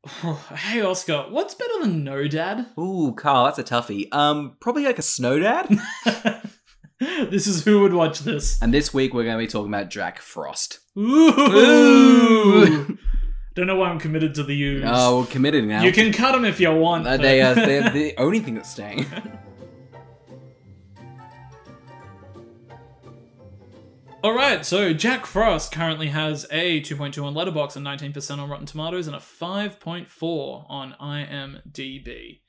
Hey, Oscar, what's better than no dad? Ooh, Carl, that's a toughie. Probably like a snow dad. This is Who Would Watch This. And this week we're going to be talking about Jack Frost. Ooh! Don't know why I'm committed to the U's. Oh, we're committed now. You can cut them if you want. They're the only thing that's staying. Alright, so Jack Frost currently has a 2.2 on Letterboxd and 19% on Rotten Tomatoes and a 5.4 on IMDb.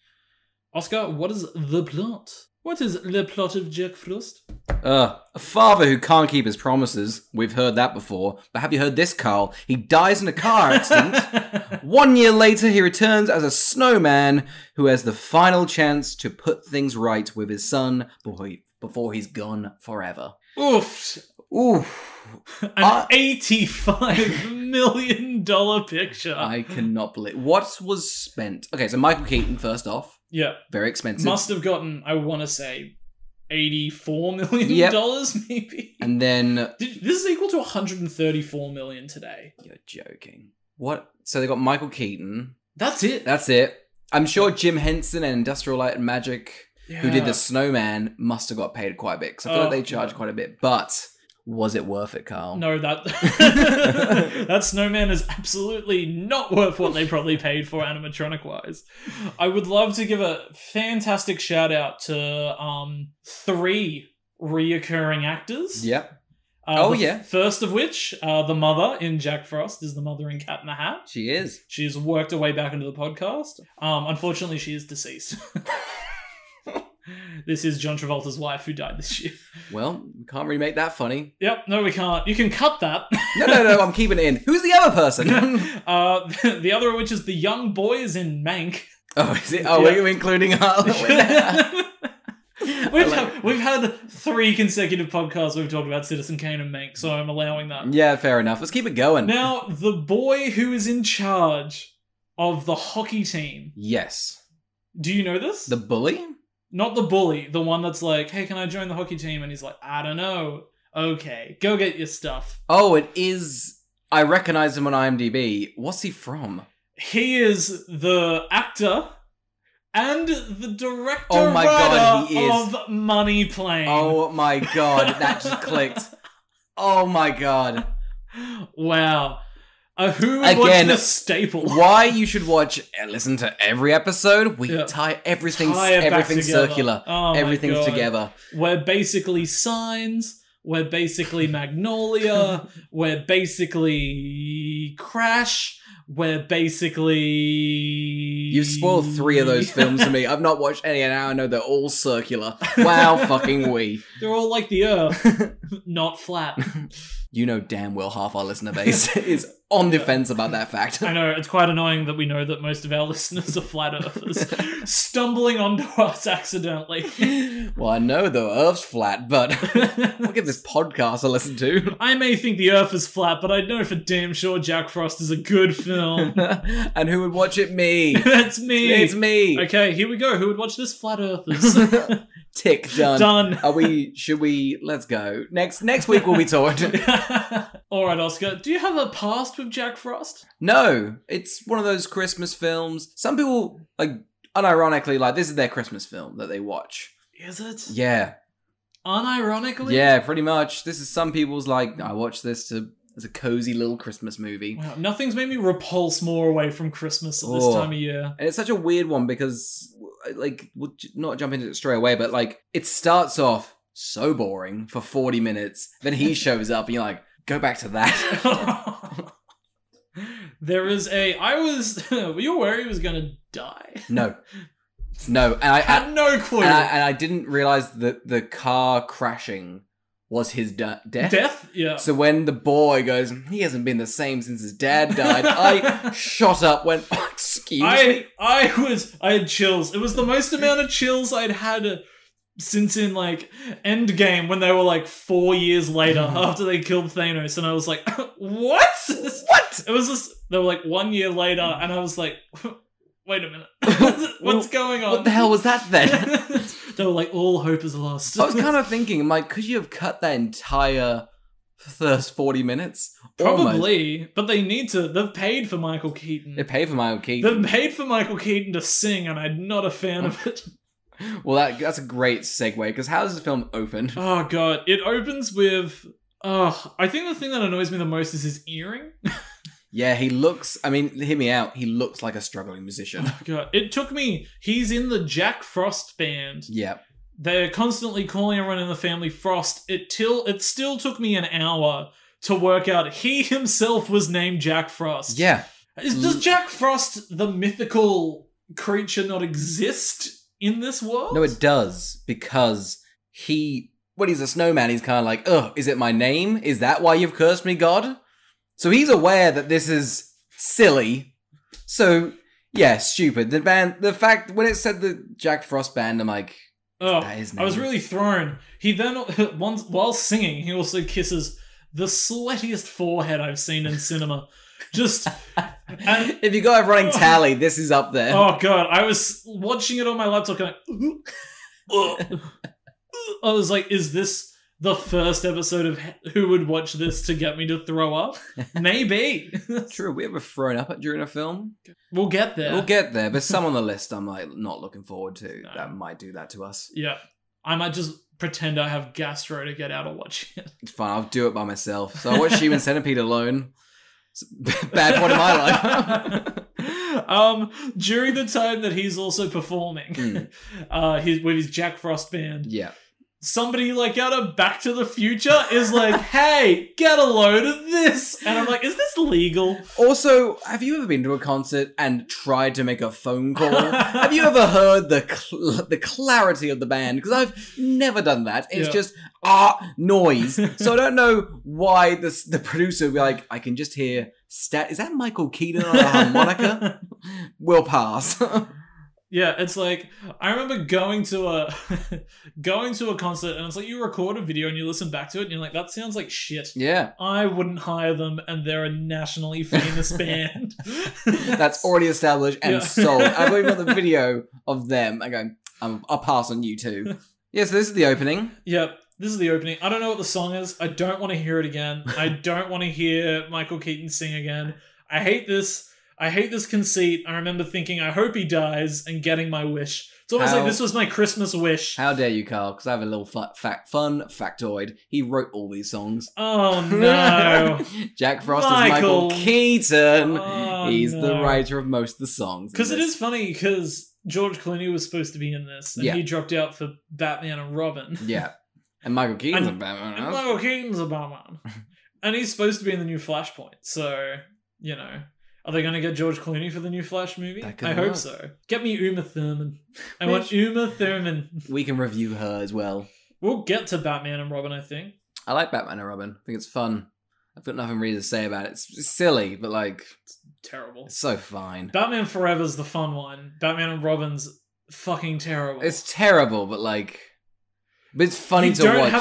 Oscar, what is the plot? What is the plot of Jack Frost? A father who can't keep his promises. We've heard that before. But have you heard this, Carl? He dies in a car accident. 1 year later, he returns as a snowman who has the final chance to put things right with his son before he's gone forever. Oof. Oof. An $85 million picture. I cannot believe. What was spent? Okay, so Michael Keaton, first off. Yeah. Very expensive. Must have gotten, I want to say, $84 million, maybe? And then... This is equal to $134 million today. You're joking. What? So they got Michael Keaton. That's it. That's it. I'm sure Jim Henson and Industrial Light and Magic, who did The Snowman, must have got paid quite a bit. Because I feel like they charged quite a bit. But... was it worth it, Carl? No, that that snowman is absolutely not worth what they probably paid for animatronic-wise. I would love to give a fantastic shout-out to 3 reoccurring actors. Yep. First of which, the mother in Jack Frost is the mother in Cat in the Hat. She is. She's worked her way back into the podcast. Unfortunately, she is deceased. This is John Travolta's wife who died this year. Well, we can't remake that funny. Yep, no we can't. You can cut that. No, I'm keeping it in. Who's the other person? The other of which is the young boys in Mank. Oh, is it? Oh, we're including We've had 3 consecutive podcasts where we've talked about Citizen Kane and Mank, so I'm allowing that. Yeah, fair enough. Let's keep it going. Now, the boy who is in charge of the hockey team. Yes. Do you know this? The bully? Not the bully, the one that's like, hey, can I join the hockey team? And he's like, I don't know. Okay, go get your stuff. Oh, it is... I recognize him on IMDb. What's he from? He is the actor and the director of Money Plane. Oh my god, that just clicked. Oh my god. Wow. Who would watch this staple? Why you should watch and listen to every episode. We tie everything's circular. Oh everything's together. We're basically Signs. We're basically Magnolia. We're basically Crash. We're basically... You've spoiled 3 of those films for me. I've not watched any, and now I know they're all circular. Wow, fucking we. They're all like the Earth, not flat. You know damn well half our listener base is on the fence about that fact. I know, it's quite annoying that we know that most of our listeners are flat earthers, stumbling onto us accidentally. Well, I know the Earth's flat, but I'll give this podcast a listen to. I may think the Earth is flat, but I know for damn sure Jack Frost is a good film. And who would watch it? Me. That's me. It's me. Okay, here we go. Who would watch this? Flat Earthers. Tick, done. Done. Let's go. Next week we'll be talking. Alright, Oscar, do you have a past with Jack Frost? No, it's one of those Christmas films. Some people, unironically, this is their Christmas film that they watch. Is it? Yeah. Unironically? Yeah, pretty much. This is some people's, I watch this as a cozy little Christmas movie. Wow, nothing's made me repulse more away from Christmas at this time of year. And it's such a weird one because, we'll not jump into it straight away, but, it starts off so boring for 40 minutes, then he shows up and you're like, go back to that. There is were you aware he was gonna die? No. And I had no clue. And I didn't realize that the car crashing was his death. Death? Yeah. So when the boy goes, he hasn't been the same since his dad died, I shot up, went, excuse me? I had chills. It was the most amount of chills I'd had since in Endgame when they were 4 years later after they killed Thanos, and I was like, what? What? It was just, they were 1 year later, and I was like, wait a minute. What's going on? What the hell was that then? They were like, all hope is lost. I was kind of thinking, could you have cut that entire for the first 40 minutes? Probably, Almost. but they need to. They've paid for Michael Keaton. They pay for Michael Keaton. They've paid for Michael Keaton to sing, and I'm not a fan of it. Well, that's a great segue, because how does the film open? Oh, God. It opens with... I think the thing that annoys me the most is his earring. Yeah, he looks... I mean, hear me out. He looks like a struggling musician. Oh, God. It took me... He's in the Jack Frost band. Yep. They're constantly calling everyone in the family Frost. It still took me an hour to work out he himself was named Jack Frost. Yeah. Does Jack Frost, the mythical creature, not exist in this world? No, it does, because when he's a snowman, he's kind of like, ugh, is it my name? Is that why you've cursed me, God? So he's aware that this is silly. So, yeah, stupid. The fact, when it said the Jack Frost band, I'm like, that his name? I was really thrown. He then, while singing, he also kisses the sweatiest forehead I've seen in cinema. Just... And, if you got a running tally, this is up there. Oh, God. I was watching it on my laptop going... I was like, is this the first episode of Who Would Watch This to get me to throw up? Maybe. True, we ever thrown up during a film? We'll get there. We'll get there. There's some on the list I'm like not looking forward to. No. That might do that to us. Yeah. I might just pretend I have gastro to get out of watching it. It's fine, I'll do it by myself. So I watched Human Centipede alone. It's a bad point in my life. During the time that he's also performing with his Jack Frost band, yeah, somebody like out of Back to the Future is like, hey, get a load of this. And I'm like, is this legal? Also, have you ever been to a concert and tried to make a phone call? Have you ever heard the clarity of the band? Because I've never done that. It's just noise. So I don't know why the producer would be like, I can just hear is that Michael Keaton on a harmonica? We'll pass. Yeah, it's like, I remember going to a concert, and it's like you record a video and you listen back to it and you're like, that sounds like shit. Yeah. I wouldn't hire them, and they're a nationally famous band. That's already established and sold. I've even got the video of them. I go, I'll pass on you too. Yeah, so this is the opening. Yep. This is the opening. I don't know what the song is. I don't want to hear it again. I don't want to hear Michael Keaton sing again. I hate this. I hate this conceit. I remember thinking, I hope he dies, and getting my wish. It's almost like this was my Christmas wish. How dare you, Carl? Because I have a little fun factoid. He wrote all these songs. Oh, no. Jack Frost is Michael Keaton. Oh, He's the writer of most of the songs. Because it is funny, because George Clooney was supposed to be in this, and he dropped out for Batman and Robin. Yeah. And Michael Keaton's a Batman. And Michael Keaton's a Batman. And he's supposed to be in the new Flashpoint, so, you know... Are they going to get George Clooney for the new Flash movie? I hope so. Get me Uma Thurman. I want Uma Thurman. We can review her as well. We'll get to Batman and Robin, I think. I like Batman and Robin. I think it's fun. I've got nothing really to say about it. It's silly, but like... It's terrible. It's so fine. Batman Forever's the fun one. Batman and Robin's fucking terrible. It's terrible, but like... But it's funny to watch.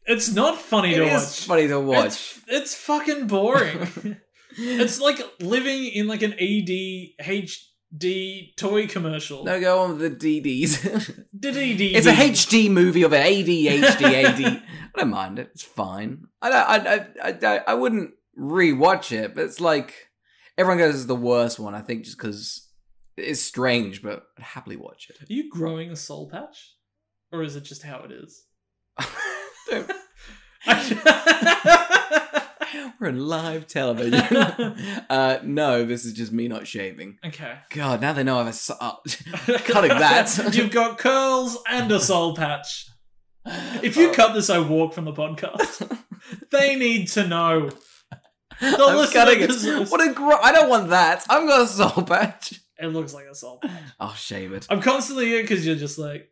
It's not funny to watch. It's funny to watch. It's fucking boring. It's like living in like an ADHD toy commercial. No, go on with the DDs. DDD. It's a HD movie of an ADHD. I don't mind it. It's fine. I wouldn't rewatch it, but it's like everyone goes it's the worst one. I think just because it's strange, but I'd happily watch it. Are you growing a soul patch, or is it just how it is? We're in live television. No, this is just me not shaving. Okay. God, now they know I have cutting that. You've got curls and a soul patch. If you cut this, I walk from the podcast. They need to know. I'm cutting it. What I don't want that. I've got a soul patch. It looks like a soul patch. I'll shave it. I'm constantly here because you're just like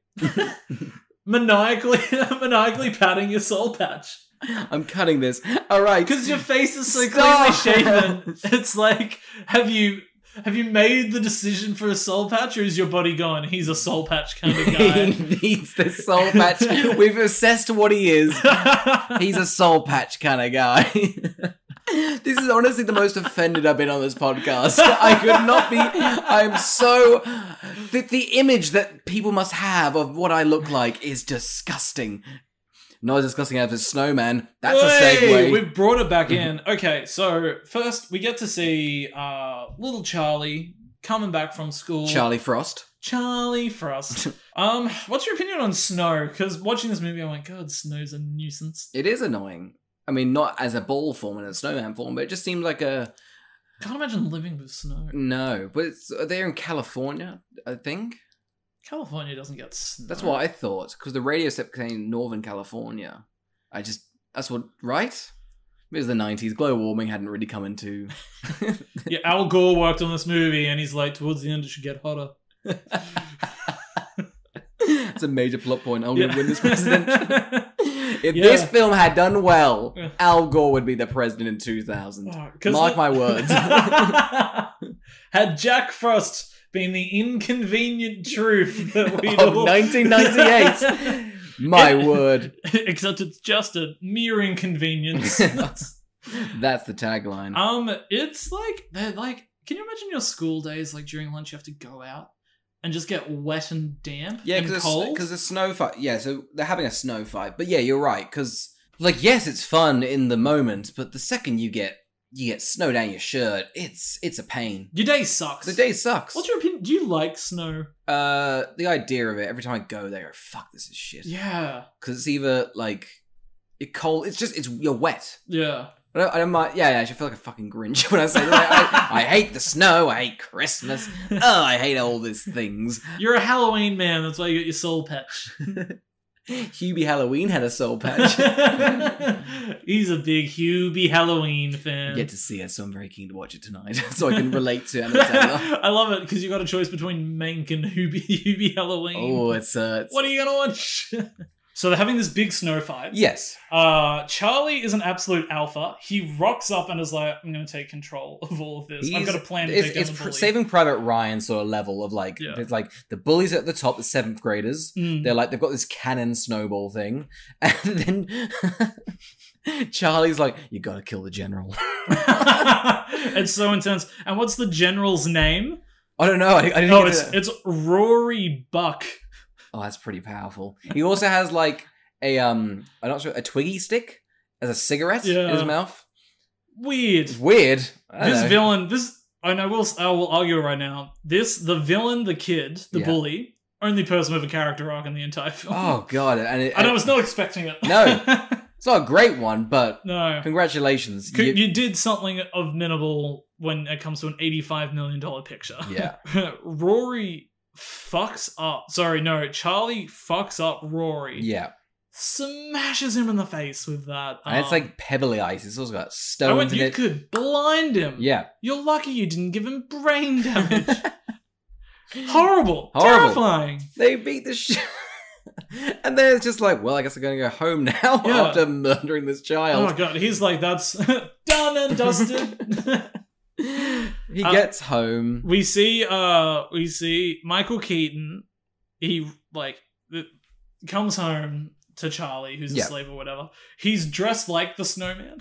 maniacally patting your soul patch. I'm cutting this. All right. Because your face is so clearly shaven. It's like, have you made the decision for a soul patch, or is your body going, he's a soul patch kind of guy? He needs the soul patch. We've assessed what he is. He's a soul patch kind of guy. This is honestly the most offended I've been on this podcast. I could not be. I'm so... The image that people must have of what I look like is disgusting. not as disgusting as a snowman. That's a Hey, segue. we've brought it back in. Okay, so first we get to see little Charlie coming back from school. Charlie Frost. Charlie Frost. What's your opinion on snow? Because watching this movie, I'm like, God, snow's a nuisance. It is annoying. I mean, not as a ball form and a snowman form, but it just seems like a... Can't imagine living with snow. No, but they're in California, I think. California doesn't get snow. That's what I thought, because the radio kept saying Northern California. That's what, right? It was the 90s. Global warming hadn't really come into... Yeah, Al Gore worked on this movie, and he's like, towards the end, it should get hotter. It's a major plot point. I'm going to win this presidential. If this film had done well, Al Gore would be the president in 2000. Mark my words. Had Jack Frost been the inconvenient truth that we of 1998, my word. Except it's just a mere inconvenience. That's the tagline. It's like they're like. Can you imagine your school days? Like during lunch, you have to go out and just get wet and damp and cold? Because a snow fight. Yeah, so they're having a snow fight. But yeah, you're right. Because, like, yes, it's fun in the moment, but the second you get snow down your shirt, it's a pain. Your day sucks. The day sucks. What's your opinion? Do you like snow? The idea of it, every time I go there, I go, fuck, this is shit. Yeah. Because it's either, like, you're cold, you're wet. Yeah. I don't mind. Yeah, I should feel like a fucking Grinch when I say that. I hate the snow. I hate Christmas. Oh, I hate all these things. You're a Halloween man. That's why you got your soul patch. Hubie Halloween had a soul patch. He's a big Hubie Halloween fan. You get to see it, so I'm very keen to watch it tonight, so I can relate to Anna Taylor. I love it because you got a choice between Mank and Hubie Halloween. Oh, it's what are you gonna watch? So they're having this big snow fight. Yes. Charlie is an absolute alpha. He rocks up and is like, I'm going to take control of all of this. I've got a plan to take down the bully. Saving Private Ryan sort of level of like, there's like the bullies at the top, the 7th graders. They're like, they've got this cannon snowball thing. And then Charlie's like, you got to kill the general. It's so intense. And what's the general's name? I don't know. I didn't know. It's Rory Buck. Oh, that's pretty powerful. He also has like I'm not sure, a Twiggy stick as a cigarette in his mouth. Weird. It's weird. I will argue right now. The villain, the kid, the bully, only person with a character arc in the entire film. Oh god, I was not expecting it. No, it's not a great one, but no. Congratulations. You did something of minimal when it comes to an $85 million picture. Yeah. Rory fucks up. Charlie fucks up Rory. Yeah. Smashes him in the face with that. And it's like pebbly ice. It's also got stones in it. You could blind him. Yeah. You're lucky you didn't give him brain damage. Horrible. Terrifying. They beat the shit. And then it's just like, well, I guess I'm going to go home now after murdering this child. Oh god, he's like, that's done and dusted. He gets home. We see Michael Keaton. He comes home to Charlie, who's a slave or whatever. He's dressed like the snowman,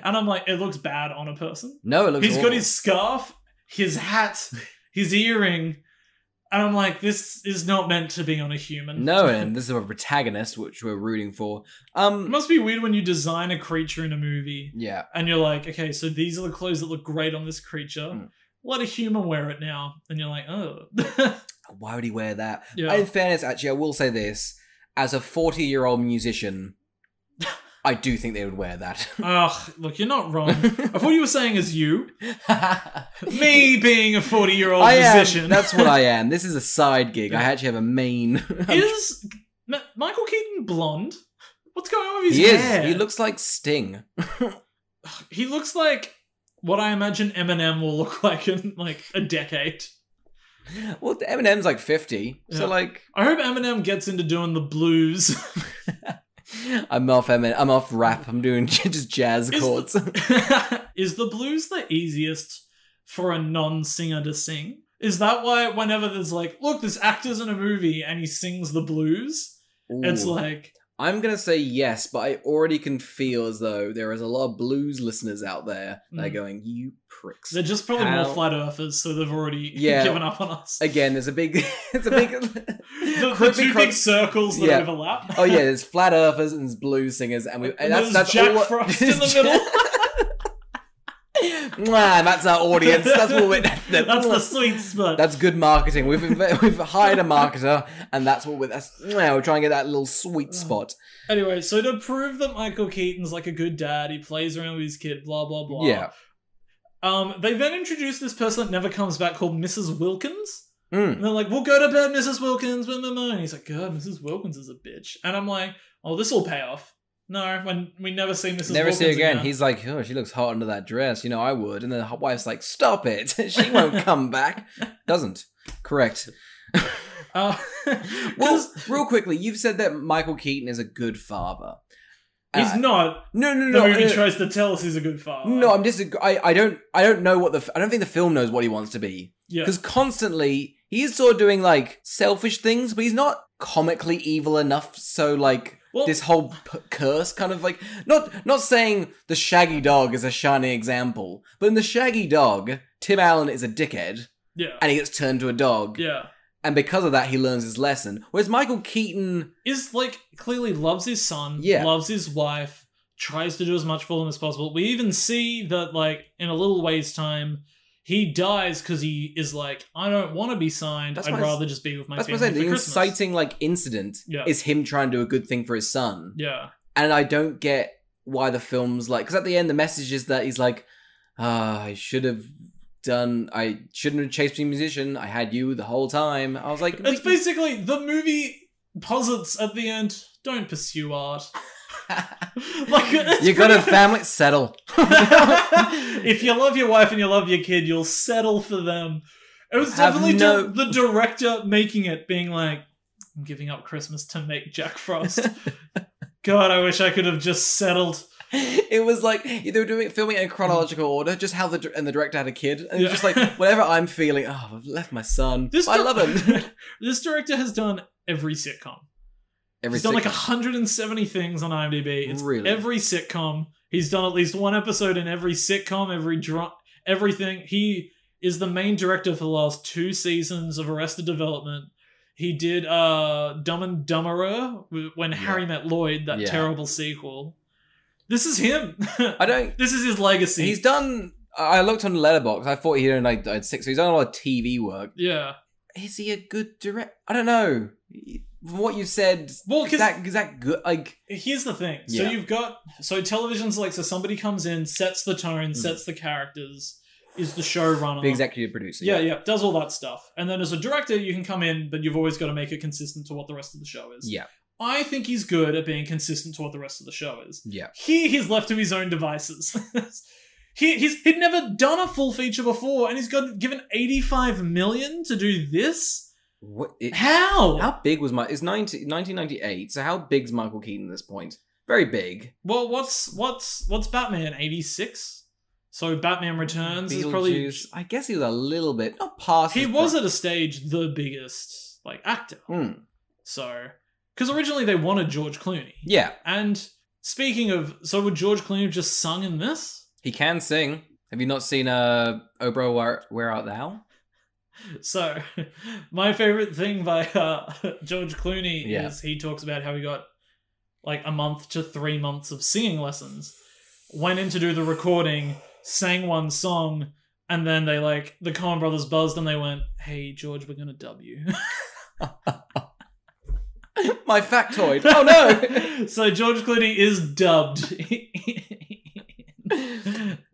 and I'm like, it looks bad on a person. No, it looks. He's got his scarf, his hat, his earring, and I'm like, this is not meant to be on a human. No, and this is a protagonist, which we're rooting for. It must be weird when you design a creature in a movie. Yeah. And you're like, okay, so these are the clothes that look great on this creature. Let a human wear it now. And you're like, oh. Why would he wear that? Yeah. In fairness, actually, I will say this. As a 40-year-old musician, I do think they would wear that. Ugh, look, you're not wrong. I thought you were saying as you. Me being a 40-year-old musician. That's what I am. This is a side gig. I actually have a main. Is Michael Keaton blonde? What's going on with his hair? He looks like Sting. He looks like what I imagine Eminem will look like in like a decade. Well, Eminem's like 50, so like... I hope Eminem gets into doing the blues. I'm off rap. I'm doing just jazz chords. Is the blues the easiest for a non-singer to sing? Is that why whenever there's like, look, this actor's in a movie and he sings the blues, it's like... I'm going to say yes, but I already can feel as though there is a lot of blues listeners out there that are going, you pricks. They're just probably more flat earthers, so they've already given up on us. Again, there's a big... the two big circles that overlap. Oh yeah, there's flat earthers and there's blues singers, and that's Jack all. Frost in the middle. Mwah, that's our audience. That's what that's the sweet spot. That's good marketing. We've hired a marketer, and that's what we're trying to get that little sweet spot. Anyway, so to prove that Michael Keaton's like a good dad, he plays around with his kid, blah blah blah. Yeah. They then introduce this person that never comes back called Mrs. Wilkins. Mm. And they're like, "We'll go to bed, Mrs. Wilkins." And he's like, "God, Mrs. Wilkins is a bitch." And I'm like, "Oh, this will pay off." No, when we never see Mrs. Never Wilkins see her again. He's like, "Oh, she looks hot under that dress. You know, I would." And then the wife's like, "Stop it! She won't come back." Doesn't. Correct. Well, real quickly, you've said that Michael Keaton is a good father. He's not. No. The movie tries to tell us he's a good father. No, I'm just. I don't know what I don't think the film knows what he wants to be. Yeah. Because constantly he's sort of doing like selfish things, but he's not comically evil enough. So like. Well, this whole curse kind of like not saying the Shaggy Dog is a shining example, but in the Shaggy Dog, Tim Allen is a dickhead. Yeah. And he gets turned to a dog. Yeah. And because of that, he learns his lesson. Whereas Michael Keaton is like clearly loves his son, loves his wife, tries to do as much for them as possible. We even see that like in a little ways time, he dies because he is like, I don't want to be signed. I'd rather just be with my family. That's what I'm saying. The inciting like incident is him trying to do a good thing for his son. Yeah. And I don't get why the film's like, because at the end the message is that he's like, I shouldn't have chased a musician. I had you the whole time. I was like, it's basically the movie posits at the end. Don't pursue art. Like, you got a family, settle. If you love your wife and you love your kid, you'll settle for them. It was definitely the director making it, being like, I'm giving up Christmas to make Jack Frost. God, I wish I could have just settled. It was like they were filming it in chronological order, just how the director had a kid, and just like whatever I'm feeling. Oh, I've left my son. I love him. This director has done every sitcom. He's done like 170 things on IMDb. It's every sitcom. He's done at least one episode in every sitcom, everything. He is the main director for the last 2 seasons of Arrested Development. He did Dumb and Dumberer when Harry Met Lloyd, that terrible sequel. This is him. This is his legacy. He's done. I looked on Letterboxd. I thought he done like 6. So he's done a lot of TV work. Yeah. Is he a good director? I don't know. From what you said, is that good? Like, here's the thing. So you've got television's like, so somebody comes in, sets the tone, sets the characters, is the showrunner, the executive producer. Yeah, does all that stuff. And then as a director, you can come in, but you've always got to make it consistent to what the rest of the show is. Yeah. I think he's good at being consistent to what the rest of the show is. Yeah. Here, he's left to his own devices. He'd never done a full feature before, and he's got given $85 million to do this. How? How big was it's 1998? So how big's Michael Keaton at this point? Very big. Well, what's Batman? 86. So Batman Returns is probably. I guess he was a little bit not past. He was at a stage the biggest like actor. So because originally they wanted George Clooney. Yeah. And speaking of, so would George Clooney have just sung in this? He can sing. Have you not seen Oh Bro, Where Art Thou? So, my favorite thing by George Clooney is he talks about how he got like a month to 3 months of singing lessons, went in to do the recording, sang one song, and then they the Coen brothers buzzed and they went, "Hey George, we're gonna dub you." My factoid. Oh no! So George Clooney is dubbed.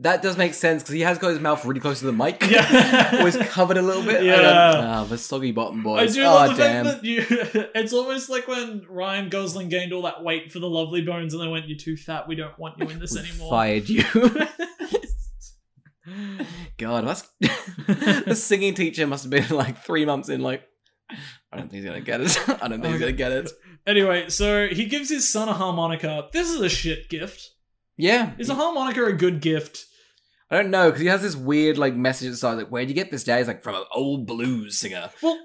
That does make sense because he has got his mouth really close to the mic. Yeah. Always covered a little bit. Yeah. The soggy bottom boys. I do love the fact that it's almost like when Ryan Gosling gained all that weight for the Lovely Bones and they went, "You're too fat, we don't want you in this anymore." Fired you. God, the singing teacher must have been like 3 months in, like, I don't think he's gonna get it. I don't think he's gonna get it. Anyway, so he gives his son a harmonica. This is a shit gift. Yeah. Is a harmonica a good gift? I don't know, because he has this weird like message at the side, like, "Where'd you get this, Dad?" He's like, "From an old blues singer." Well,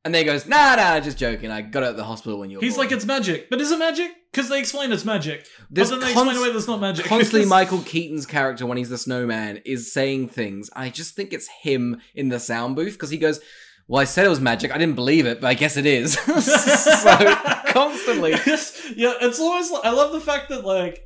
and then he goes, nah, just joking. I got it at the hospital when you were He's born. like, "It's magic." But is it magic? Because they explain it's magic. There's but then they explain away there's not magic. Constantly Michael Keaton's character, when he's the snowman, is saying things. I just think it's him in the sound booth, because he goes, well, I said it was magic. I didn't believe it, but I guess it is. So, constantly. Yeah, it's always... I love the fact that, like,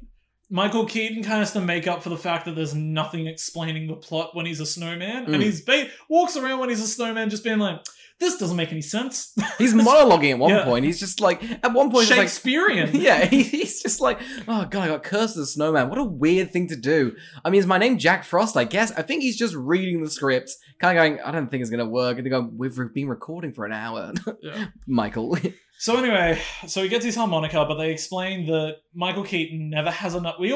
Michael Keaton kind of has to make up for the fact that there's nothing explaining the plot when he's a snowman. And he's walks around when he's a snowman just being like, this doesn't make any sense. He's monologuing at one point. He's just like, at one point, Shakespearean. Like, yeah, he's just like, oh god, I got cursed as a snowman. What a weird thing to do. I mean, is my name Jack Frost? I guess. I think he's just reading the script, kind of going, I don't think it's gonna work. And they go, we've been recording for an hour, Michael. So anyway, so he gets his harmonica, but they explain that Michael Keaton never has enough... We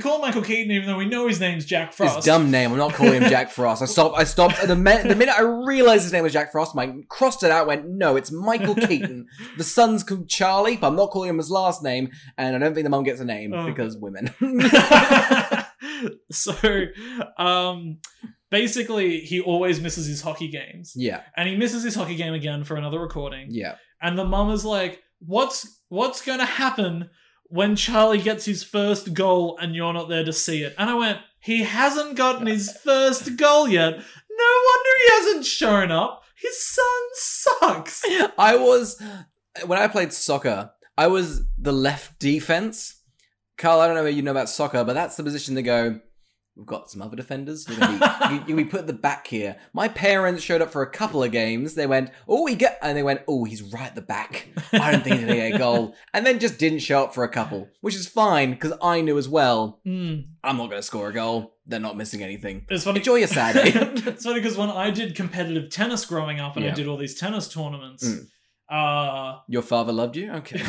call him Michael Keaton even though we know his name's Jack Frost. His dumb name. I'm not calling him Jack Frost. I stopped the minute I realised his name was Jack Frost, I crossed it out, went, no, it's Michael Keaton. The son's called Charlie, but I'm not calling him his last name, and I don't think the mum gets a name, because women. So, basically, he always misses his hockey games. Yeah. And he misses his hockey game again for another recording. Yeah. And the mum is like, what's going to happen when Charlie gets his first goal and you're not there to see it? And I went, he hasn't gotten his first goal yet. No wonder he hasn't shown up. His son sucks. When I played soccer, I was the left defense. Carl, I don't know if you know about soccer, but that's the position they go, we've got some other defenders. We put the back here. My parents showed up for a couple of games. They went, and they went, he's right at the back. I don't think he's going to get a goal. And then just didn't show up for a couple, which is fine, because I knew as well, I'm not going to score a goal. They're not missing anything. It's funny. Enjoy your Saturday. It's funny, because when I did competitive tennis growing up, and I did all these tennis tournaments... Your father loved you? Okay.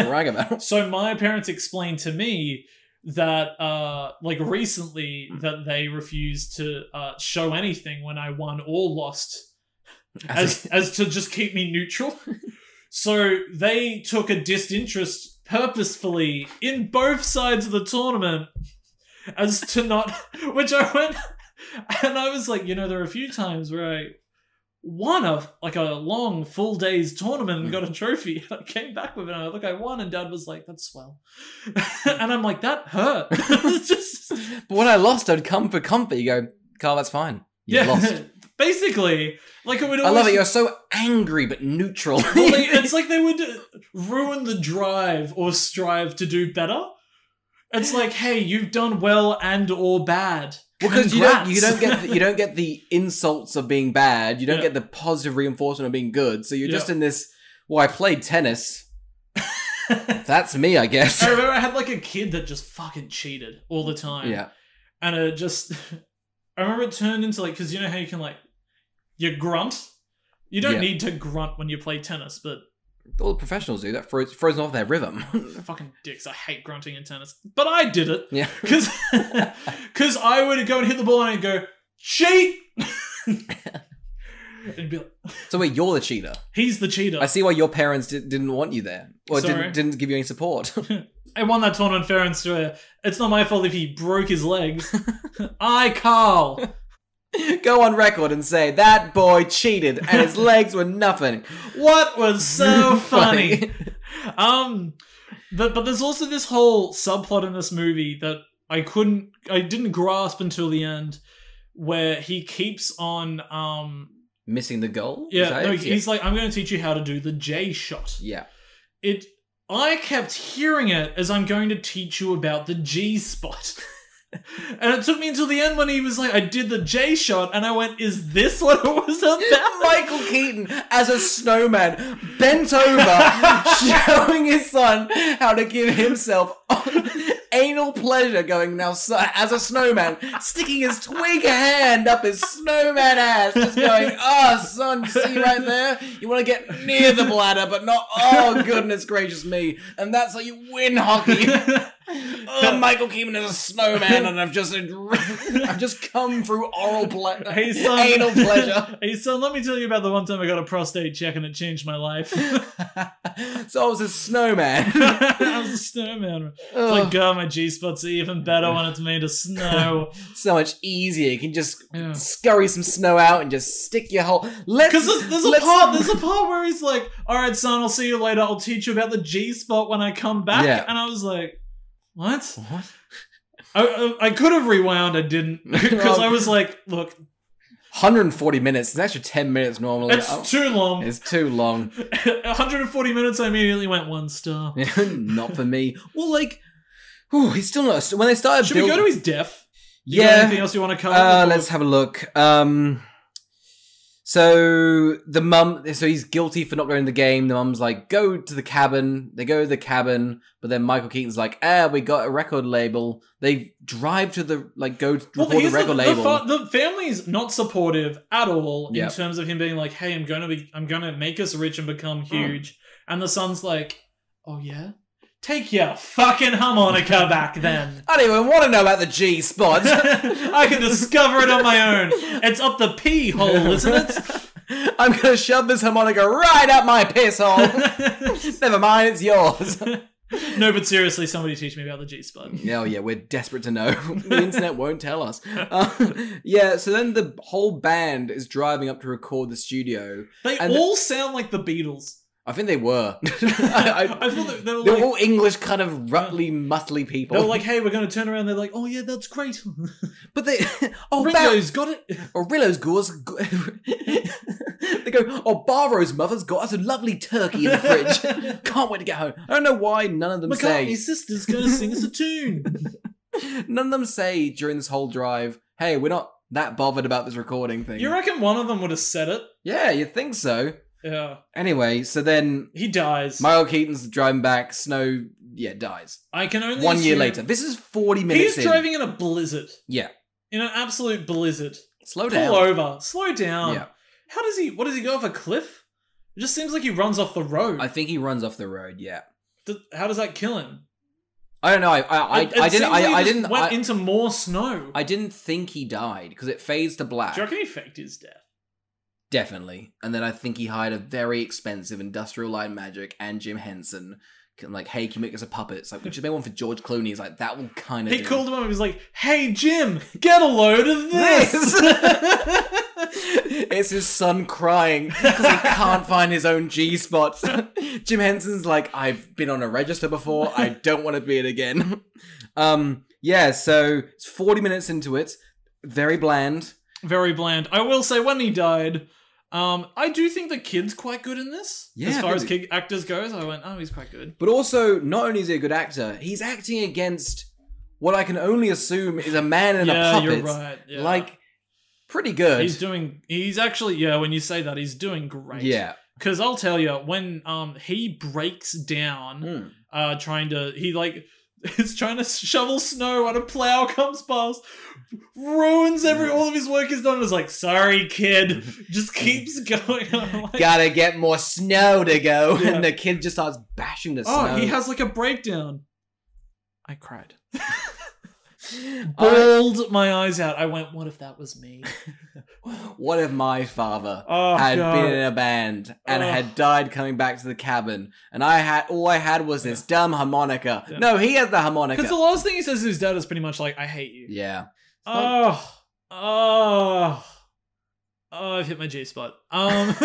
Brag about it. So my parents explained to me that like recently that they refused to show anything when I won or lost as to just keep me neutral. So they took a disinterest purposefully in both sides of the tournament as to not, which I went and I was like, there are a few times where I won a long full day's tournament and got a trophy. I came back with it and I won, and Dad was like, that's swell. And I'm like, that hurt. But when I lost, I'd come for comfort. You go, Carl, that's fine. You lost. Basically, like it would always... I love it. You're so angry but neutral. Well, it's like they would ruin the drive or strive to do better. It's like, hey, you've done well and or bad. Because you don't get the insults of being bad. You don't get the positive reinforcement of being good. So you're just in this. Well, I played tennis. That's me, I guess. I remember I had like a kid that just fucking cheated all the time. Yeah, and it just. I remember it turned into like, because you know how you can like, you grunt. You don't need to grunt when you play tennis, but. All the professionals do that. Frozen off their rhythm. Fucking dicks. I hate grunting in tennis. But I did it. Yeah. Because I would go and hit the ball and I'd go, cheat! And be like, so wait, you're the cheater? He's the cheater. I see why your parents didn't want you there. Or didn't give you any support. I won that tournament fair and square. It's not my fault if he broke his legs. Carl. Go on record and say, that boy cheated and his legs were nothing. What was so funny? But there's also this whole subplot in this movie that I didn't grasp until the end, where he keeps on, missing the goal? Yeah, no, he's like, I'm going to teach you how to do the J shot. Yeah. I kept hearing it as I'm going to teach you about the G spot. And it took me until the end when he was like, I did the J shot, and I went, is this what it was about? Michael Keaton as a snowman, bent over, showing his son how to give himself anal pleasure, going now as a snowman, sticking his twig hand up his snowman ass, just going, son, see right there? You want to get near the bladder, but not, goodness gracious me. And that's how you win hockey. Michael Keaton is a snowman, and I've just come through Hey, son. anal pleasure. Hey son, let me tell you about the one time I got a prostate check and it changed my life. So I was a snowman. I was a snowman. It's like, God, my G-spot's even better when it's made of snow. So much easier. You can just scurry some snow out and just stick your whole... Because there's a part where he's like, alright son, I'll see you later, I'll teach you about the G-spot when I come back. Yeah. And I was like, what? I could have rewound, I didn't. Because I was like, look... 140 minutes. It's an extra 10 minutes normally. It's too long. It's too long. 140 minutes, I immediately went 1 star. Not for me. Well, like... Ooh, he's still not... When they started Should we go to his death? Yeah. You got anything else you want to cover? Let's have a look. So the mum, so he's guilty for not going to the game. The mum's like, go to the cabin. They go to the cabin, but then Michael Keaton's like, we got a record label. They drive to the, go record the record label. The family's not supportive at all in terms of him being like, hey, I'm gonna make us rich and become huge. And the son's like, oh yeah? Take your fucking harmonica back then. I don't even want to know about the G-spot. I can discover it on my own. It's up the pee hole, isn't it? I'm going to shove this harmonica right up my piss hole. Never mind, it's yours. No, but seriously, somebody teach me about the G-spot. Oh yeah, we're desperate to know. The internet won't tell us. So then the whole band is driving up to record the studio. They all sound like the Beatles. I think they were. I thought they were They're all English, kind of rutly, muscly people. They were like, hey, we're going to turn around. They're like, oh yeah, that's great. But they... Ringo's got it. Or Rillo's goes... They go, Barrow's mother's got us a lovely turkey in the fridge. Can't wait to get home. I don't know why none of them say... McCartney's sister's going to sing us a tune. None of them say during this whole drive, hey, we're not that bothered about this recording thing. You reckon one of them would have said it? Yeah, you'd think so. Yeah. Anyway, so then... He dies. Michael Keaton's driving back. Snow, dies. I can only 1 year later. This is 40 minutes He's driving in a blizzard. Yeah. In an absolute blizzard. Slow down. Pull over. Slow down. Yeah. What does he go off a cliff? It just seems like he runs off the road. I think he runs off the road, yeah. How does that kill him? I don't know. I didn't went into more snow. I didn't think he died because it fades to black. Do you reckon he faked his death? Definitely. And then I think he hired a very expensive Industrial Light and Magic and Jim Henson. Like, hey, can you make us a puppet? It's like, we should make one for George Clooney. He's like, that will kind of He called him up and he was like, hey, Jim, get a load of this. It's his son crying because he can't find his own G-spot. Jim Henson's like, I've been on a register before. I don't want to be it again. So it's 40 minutes into it. Very bland. Very bland. I will say, when he died... I do think the kid's quite good in this. Yeah, as far as kid actors goes, I went, he's quite good. But also, not only is he a good actor, he's acting against what I can only assume is a man in a puppet. Yeah, you're right. Yeah. Like, pretty good. He's actually, when you say that, he's doing great. Yeah. Because I'll tell you, when he breaks down, he's trying to shovel snow and a plow comes past, ruins all of his work is done. It's like, sorry, kid, just keeps going. Gotta get more snow to go. Yeah. And the kid just starts bashing the snow. He has like a breakdown. I cried. Bawled my eyes out. I went, what if that was me? What if my father had been in a band and had died coming back to the cabin, and all I had was this dumb harmonica. Yeah. No, he had the harmonica. Because the last thing he says to his dad is pretty much like, I hate you. Yeah. I've hit my G-spot. And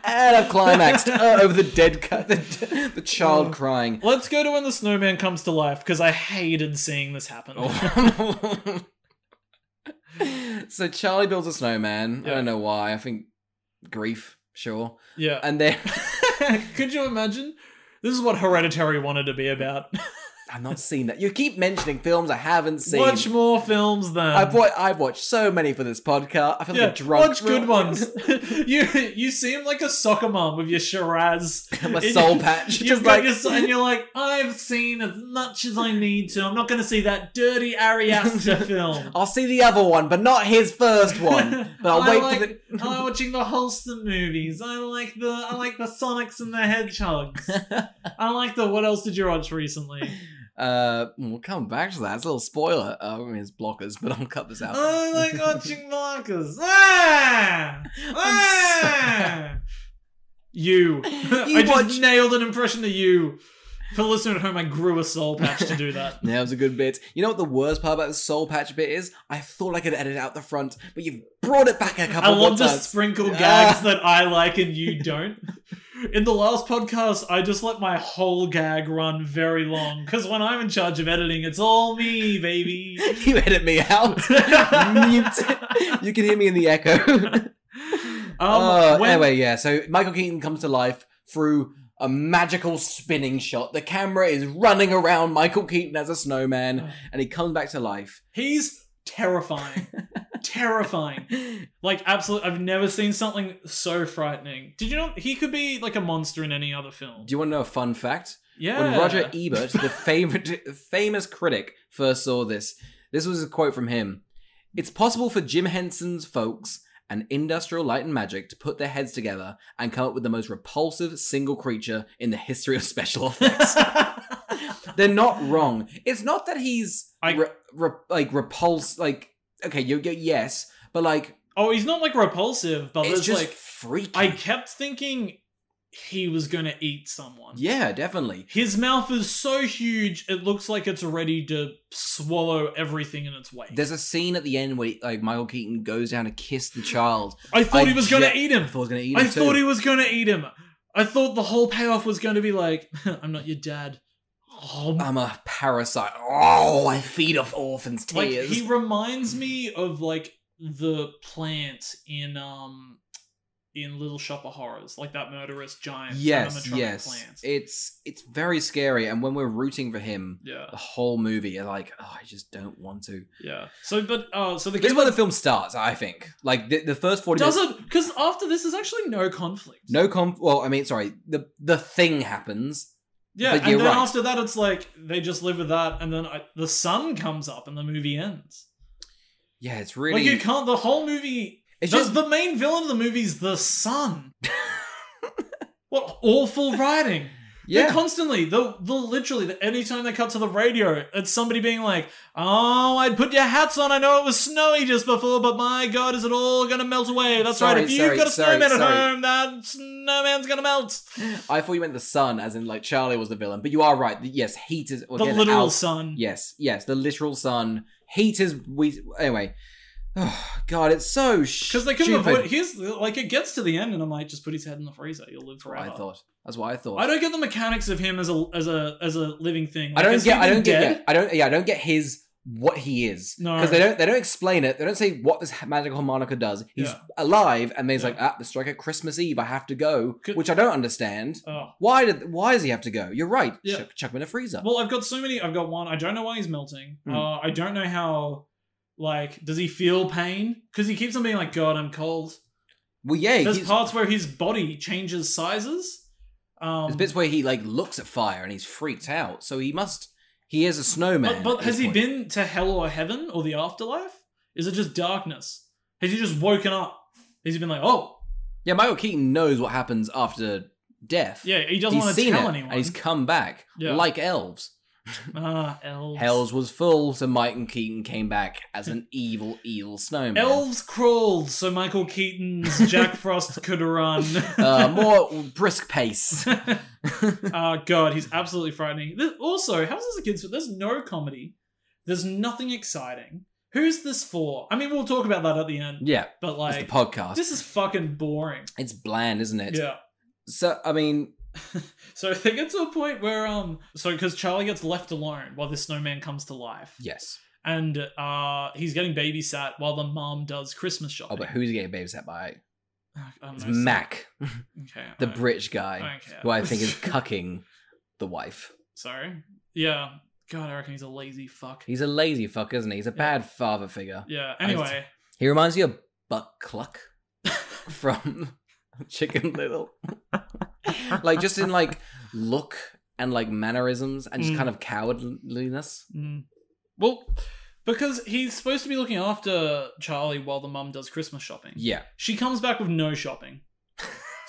I've climaxed over the dead the child crying. Let's go to when the snowman comes to life, because I hated seeing this happen. So Charlie builds a snowman. Yeah. I don't know why. I think grief, sure. Yeah. And then... Could you imagine? This is what Hereditary wanted to be about. I've not seen that. You keep mentioning films I haven't seen. Watch more films then. I've watched so many for this podcast. I feel like a drunk. Watch good ones. You seem like a soccer mom with your Shiraz. My soul patch. And you're like, I've seen as much as I need to. I'm not going to see that dirty Ari Aster film. I'll see the other one, but not his first one. But I like watching the wholesome movies. I like the Sonics and the Hedgehogs. I like what else did you watch recently? We'll come back to that. It's a little spoiler. I mean, it's blockers, but I'll cut this out. I like watching blockers. Ah! Ah! You. I just nailed an impression of you. For the listener at home, I grew a soul patch to do that. Yeah, it was a good bit. You know what the worst part about the soul patch bit is? I thought I could edit out the front, but you've brought it back a couple I love more to times. sprinkle gags that I like and you don't. In the last podcast, I just let my whole gag run very long. Because when I'm in charge of editing, it's all me, baby. You edit me out. You can hear me in the echo. Anyway, yeah. So Michael Keaton comes to life through a magical spinning shot. The camera is running around Michael Keaton as a snowman, and he comes back to life. He's terrifying. Terrifying. Like, absolutely. I've never seen something so frightening. Did you know he could be like a monster in any other film? Do you want to know a fun fact? Yeah. When Roger Ebert, the famous critic, first saw this was a quote from him. "It's possible for Jim Henson's folks and Industrial Light and Magic to put their heads together and come up with the most repulsive single creature in the history of special effects." They're not wrong. It's not that he's repulsed. Like, okay, yes, but like, oh, he's not like repulsive, but it's there's just like freaky. I kept thinking he was gonna eat someone. Yeah, definitely. His mouth is so huge, it looks like it's ready to swallow everything in its wake. There's a scene at the end where like Michael Keaton goes down to kiss the child. I thought he was gonna eat him. I thought he was gonna eat him thought he was gonna eat him. I thought the whole payoff was going to be like, I'm not your dad. Oh, I'm a parasite. Oh, I feed off orphans' tears. Like, he reminds me of like the plant in Little Shop of Horrors, like that murderous giant animatronic plant. It's very scary, and when we're rooting for him, yeah, the whole movie, you're like, oh, I just don't want to. Yeah. So this is where the film starts, I think. Like the first 40 minutes. Does it? Because after this, there's actually no conflict. Well, I mean, sorry, the thing happens. Yeah, but and then after that, it's like they just live with that, and then the sun comes up, and the movie ends. Yeah, it's really like you can't. The whole movie. It's just the main villain of the movie is the sun. What awful writing! Yeah, they're constantly literally anytime they cut to the radio, it's somebody being like, "Oh, I'd put your hats on. I know it was snowy just before, but my God, is it all gonna melt away?" That's right. If you've got a snowman at home, that snowman's gonna melt. I thought you meant the sun, as in like Charlie was the villain, but you are right. Yes, heat is the literal sun. Yes, the literal sun. Heat is anyway. Oh God, it's so because they couldn't avoid. Here's like it gets to the end, and I'm like, just put his head in the freezer. You'll live forever. That's what I thought. I don't get the mechanics of him as a living thing. Like, I don't get his what he is. No, because they don't explain it. They don't say what this magical harmonica does. He's alive, and there's like the strike at Christmas Eve. I have to go, which I don't understand. Why does he have to go? You're right. Yeah. Chuck him in a freezer. Well, I've got so many. I've got one. I don't know why he's melting. I don't know how. Like, does he feel pain? Because he keeps on being like, God, I'm cold. Well, yeah. There's parts where his body changes sizes. There's bits where he, like, looks at fire and he's freaked out. So he is a snowman. But has he been to hell or heaven or the afterlife? Is it just darkness? Has he just woken up? Has he been like, oh? Yeah, Michael Keaton knows what happens after death. Yeah, he doesn't want to tell anyone. And he's come back, like elves. Elves. Hells was full, so Michael Keaton came back as an evil snowman. Elves crawled, so Michael Keaton's Jack Frost could run. More brisk pace. God, he's absolutely frightening. Also, how's this a kid's film? There's no comedy. There's nothing exciting. Who's this for? I mean, we'll talk about that at the end. Yeah, but like, it's the podcast. This is fucking boring. It's bland, isn't it? Yeah. So, I mean... So they get to a point where, because Charlie gets left alone while this snowman comes to life. Yes. And he's getting babysat while the mom does Christmas shopping. Oh, but who's he getting babysat by? It's Mac. Okay. The British guy. Who I think is cucking the wife. Sorry? Yeah. God, I reckon he's a lazy fuck. He's a lazy fuck, isn't he? He's a bad father figure. Yeah, anyway. He reminds me of Buck Cluck from Chicken Little. Like, just in, like, look and, like, mannerisms and just kind of cowardliness. Well, because he's supposed to be looking after Charlie while the mum does Christmas shopping. Yeah. She comes back with no shopping.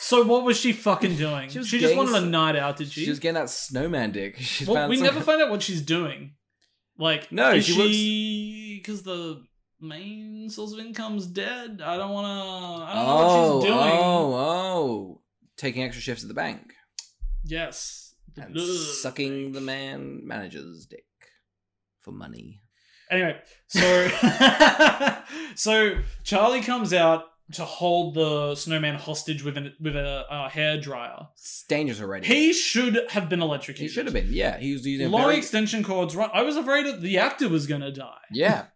So what was she fucking doing? She was She just getting wanted a night out, did she? She was getting that snowman dick. Well, we never find out what she's doing. Like, No, is she because the main source of income's dead? I don't know what she's doing. Oh. Taking extra shifts at the bank. Yes. And sucking the manager's dick for money. Anyway, so so Charlie comes out to hold the snowman hostage with a hairdryer. It's dangerous already. He should have been electrocuted. He should have been, yeah. He was using long extension cords. Right, I was afraid that the actor was gonna die. Yeah.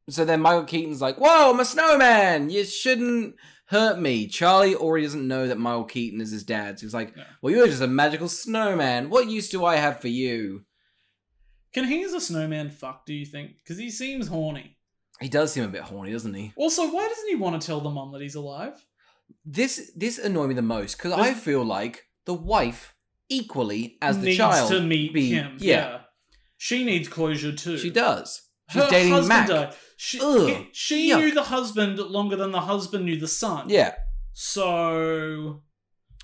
So then Michael Keaton's like, "Whoa, I'm a snowman! You shouldn't hurt me." Charlie already doesn't know that Michael Keaton is his dad. So he's like, "Well, you're just a magical snowman. What use do I have for you?" Can he as a snowman fuck, do you think? Because he seems horny. He does seem a bit horny, doesn't he? Also, why doesn't he want to tell the mum that he's alive? This annoyed me the most, because I feel like the wife, equally as the needs child... to meet him. Yeah. She needs closure too. She does. She's Her dating husband Mac. died. She Yuck. knew the husband longer than the husband knew the son. Yeah. So...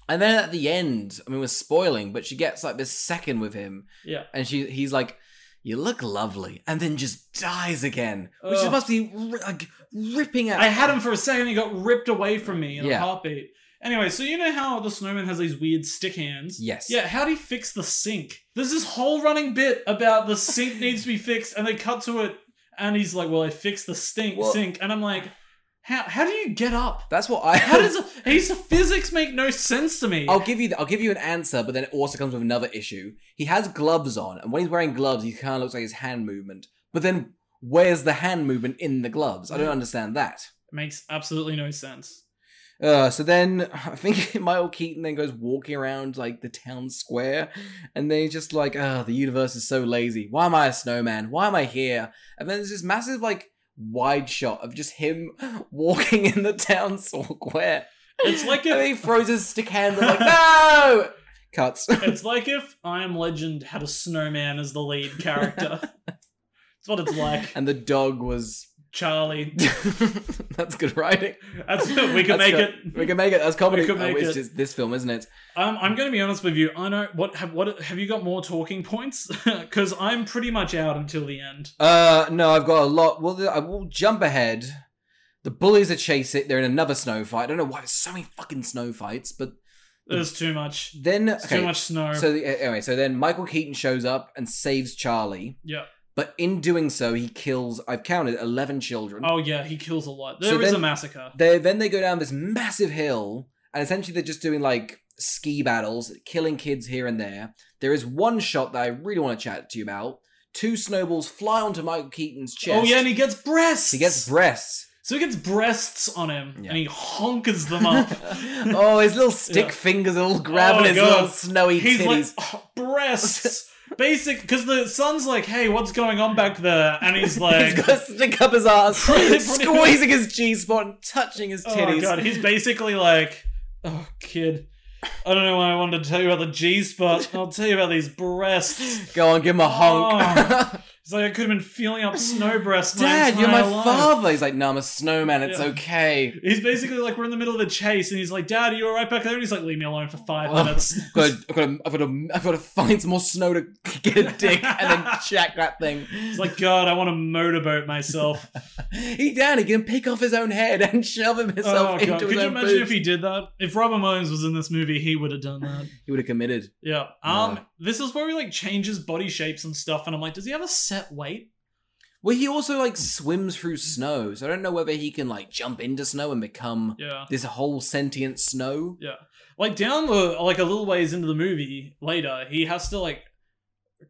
And then at the end, I mean, we're spoiling, but she gets like this second with him. Yeah. And he's like, "You look lovely," and then just dies again, which must be like ripping out. I had him for a second, he got ripped away from me in a Yeah. heartbeat. Anyway, so you know how the snowman has these weird stick hands? Yes. Yeah, how'd he fix the sink? There's this whole running bit about the sink needs to be fixed, and they cut to it, and he's like, "Well, I fixed the sink," and I'm like, how do you get up? That's what I. How does his physics make no sense to me? I'll give you an answer, but then it also comes with another issue. He has gloves on, and when he's wearing gloves, he kind of looks like his hand movement. But then, where's the hand movement in the gloves? I don't understand that. It makes absolutely no sense. So then, I think Michael Keaton then goes walking around, like, the town square, and then he's just like, the universe is so lazy. Why am I a snowman? Why am I here? And then there's this massive, like, wide shot of just him walking in the town square. It's like if... And he throws his stick hands and like, "No!" Cuts. It's like if I Am Legend had a snowman as the lead character. That's what it's like. And the dog was... Charlie. That's good writing. We can make it. We can make it. That's comedy. We can make it's it. just this film, isn't it? I'm going to be honest with you. I know what have you got more talking points? Because I'm pretty much out until the end. No, I've got a lot. Well, I will jump ahead. The bullies are chasing. They're in another snow fight. I don't know why there's so many fucking snow fights, but there's too much. Then too much snow. So anyway, so then Michael Keaton shows up and saves Charlie. Yeah. But in doing so, he kills, I've counted, 11 children. Oh yeah, he kills a lot. There is a massacre. Then they go down this massive hill, and essentially they're just doing, like, ski battles, killing kids here and there. There is one shot that I really want to chat to you about. 2 snowballs fly onto Michael Keaton's chest. Oh yeah, and he gets breasts! He gets breasts. So he gets breasts on him, and he honkers them up. Oh, his little stick fingers are all grabbing his little snowy He's titties. like, breasts! Basic, because the son's like, "Hey, what's going on back there?" And he's like... he's got a stick up his ass, squeezing his G-spot and touching his titties. Oh god, he's basically like, "Oh, kid, I don't know why I wanted to tell you about the G-spot. I'll tell you about these breasts." Go on, give him a honk. Oh. He's like, "I could have been feeling up snow breasts Dad, you're my life. father. He's like, "No, I'm a snowman. It's okay." He's basically like, we're in the middle of a chase, and he's like, "Dad, are you alright back there?" And he's like, "Leave me alone for 5 minutes." I've got to find some more snow to get a dick and then check that thing. He's like, "God, I want to motorboat myself." He can pick off his own head and shove himself into his own Could you imagine boobs. if he did that? If Robin Williams was in this movie, he would have done that. He would have committed. Yeah. This is where he like changes body shapes and stuff, and I'm like, does he have a set weight? Well, he also, like, swims through snow, so I don't know whether he can, like, jump into snow and become this whole sentient snow. Yeah. Like, down a little ways into the movie later, he has to, like,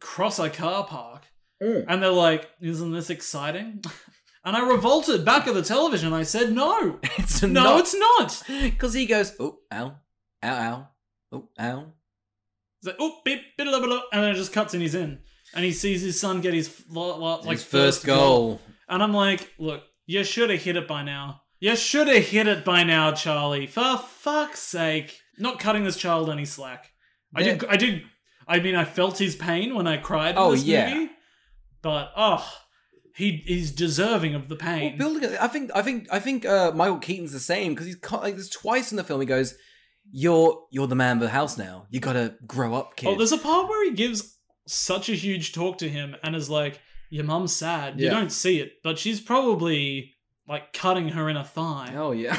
cross a car park. And they're like, "Isn't this exciting?" And I revolted back at the television. I said, "No. It's not. Because he goes, "Oh, ow, ow, ow, oh, ow." He's like, "Oh, beep, blah, blah, blah," and then it just cuts and he's in. And he sees his son get his first goal. And I'm like, "Look, you should have hit it by now. You should have hit it by now, Charlie. For fuck's sake." Not cutting this child any slack. I did. I mean, I felt his pain when I cried in this movie. But, he's deserving of the pain. Well, I think Michael Keaton's the same, because he's like, there's twice in the film he goes, you're the man of the house now. You gotta grow up, kid. Oh, there's a part where he gives such a huge talk to him and is like, your mum's sad. You don't see it, but she's probably like cutting her in a thigh. Oh, yeah.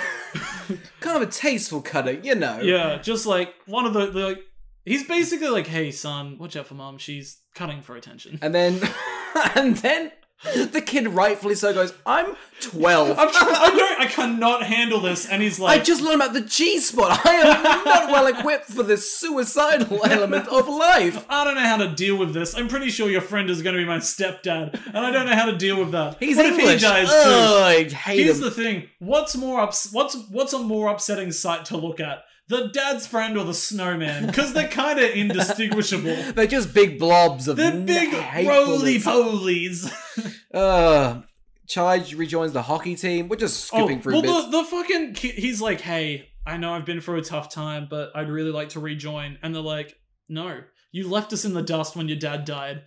Kind of a tasteful cutter, you know. Yeah, just like one of the like, he's basically like, hey, son, watch out for mum. She's cutting for attention. And then the kid rightfully so goes, I'm 12. I cannot handle this. And he's like... I just learned about the G-spot. I am not well equipped for the suicidal element of life. I don't know how to deal with this. I'm pretty sure your friend is going to be my stepdad. And I don't know how to deal with that. He's what English. If he dies too? I hate Here's him. the thing. What's a more upsetting sight to look at? The dad's friend or the snowman? Because they're kind of indistinguishable. They're just big blobs of They're big roly-polies. Charlie rejoins the hockey team. We're just skipping through bits. The fucking kid, he's like, hey, I know I've been through a tough time, but I'd really like to rejoin. And they're like, no, you left us in the dust when your dad died.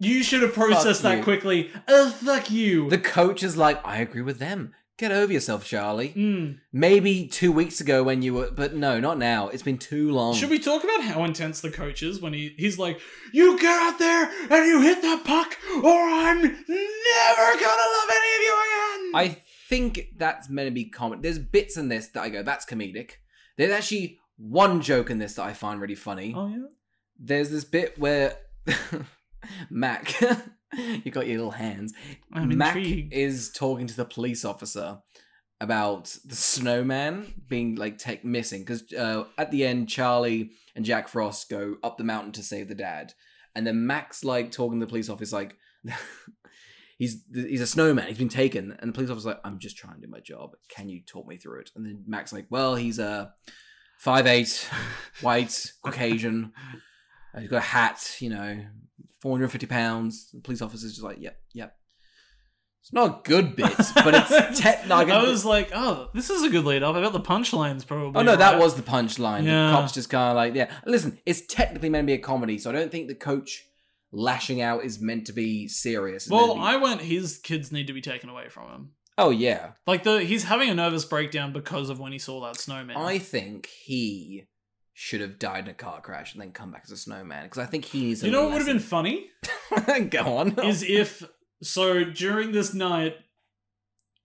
You should have processed that quickly. Fuck you. The coach is like, I agree with them. Get over yourself, Charlie. Maybe 2 weeks ago when you were... But no, not now. It's been too long. Should we talk about how intense the coach is when he's like, you get out there and you hit that puck or I'm never gonna love any of you again? I think that's meant to be comic. There's bits in this that I go, that's comedic. There's actually one joke in this that I find really funny. Oh, yeah? There's this bit where... Mac... You got your little hands. Mac is talking to the police officer about the snowman being like missing because at the end Charlie and Jack Frost go up the mountain to save the dad, and then Mac's like talking to the police officer like he's a snowman, he's been taken, and the police officer's like, I'm just trying to do my job, can you talk me through it? And then Mac's like, well, he's 5'8", white, Caucasian, he's got a hat, 450 pounds. The police officer's just like, yep. It's not a good bit, but it's I was like, oh, this is a good lead up. I bet the punchline's probably. Oh no, right. that was the punchline. Yeah. The cop's just kind of like, yeah. Listen, it's technically meant to be a comedy, so I don't think the coach lashing out is meant to be serious. His kids need to be taken away from him. Oh yeah. Like he's having a nervous breakdown because of when he saw that snowman. I think he should have died in a car crash and then come back as a snowman, because I think he needs. You know what would have been funny? Go on. Is if during this night,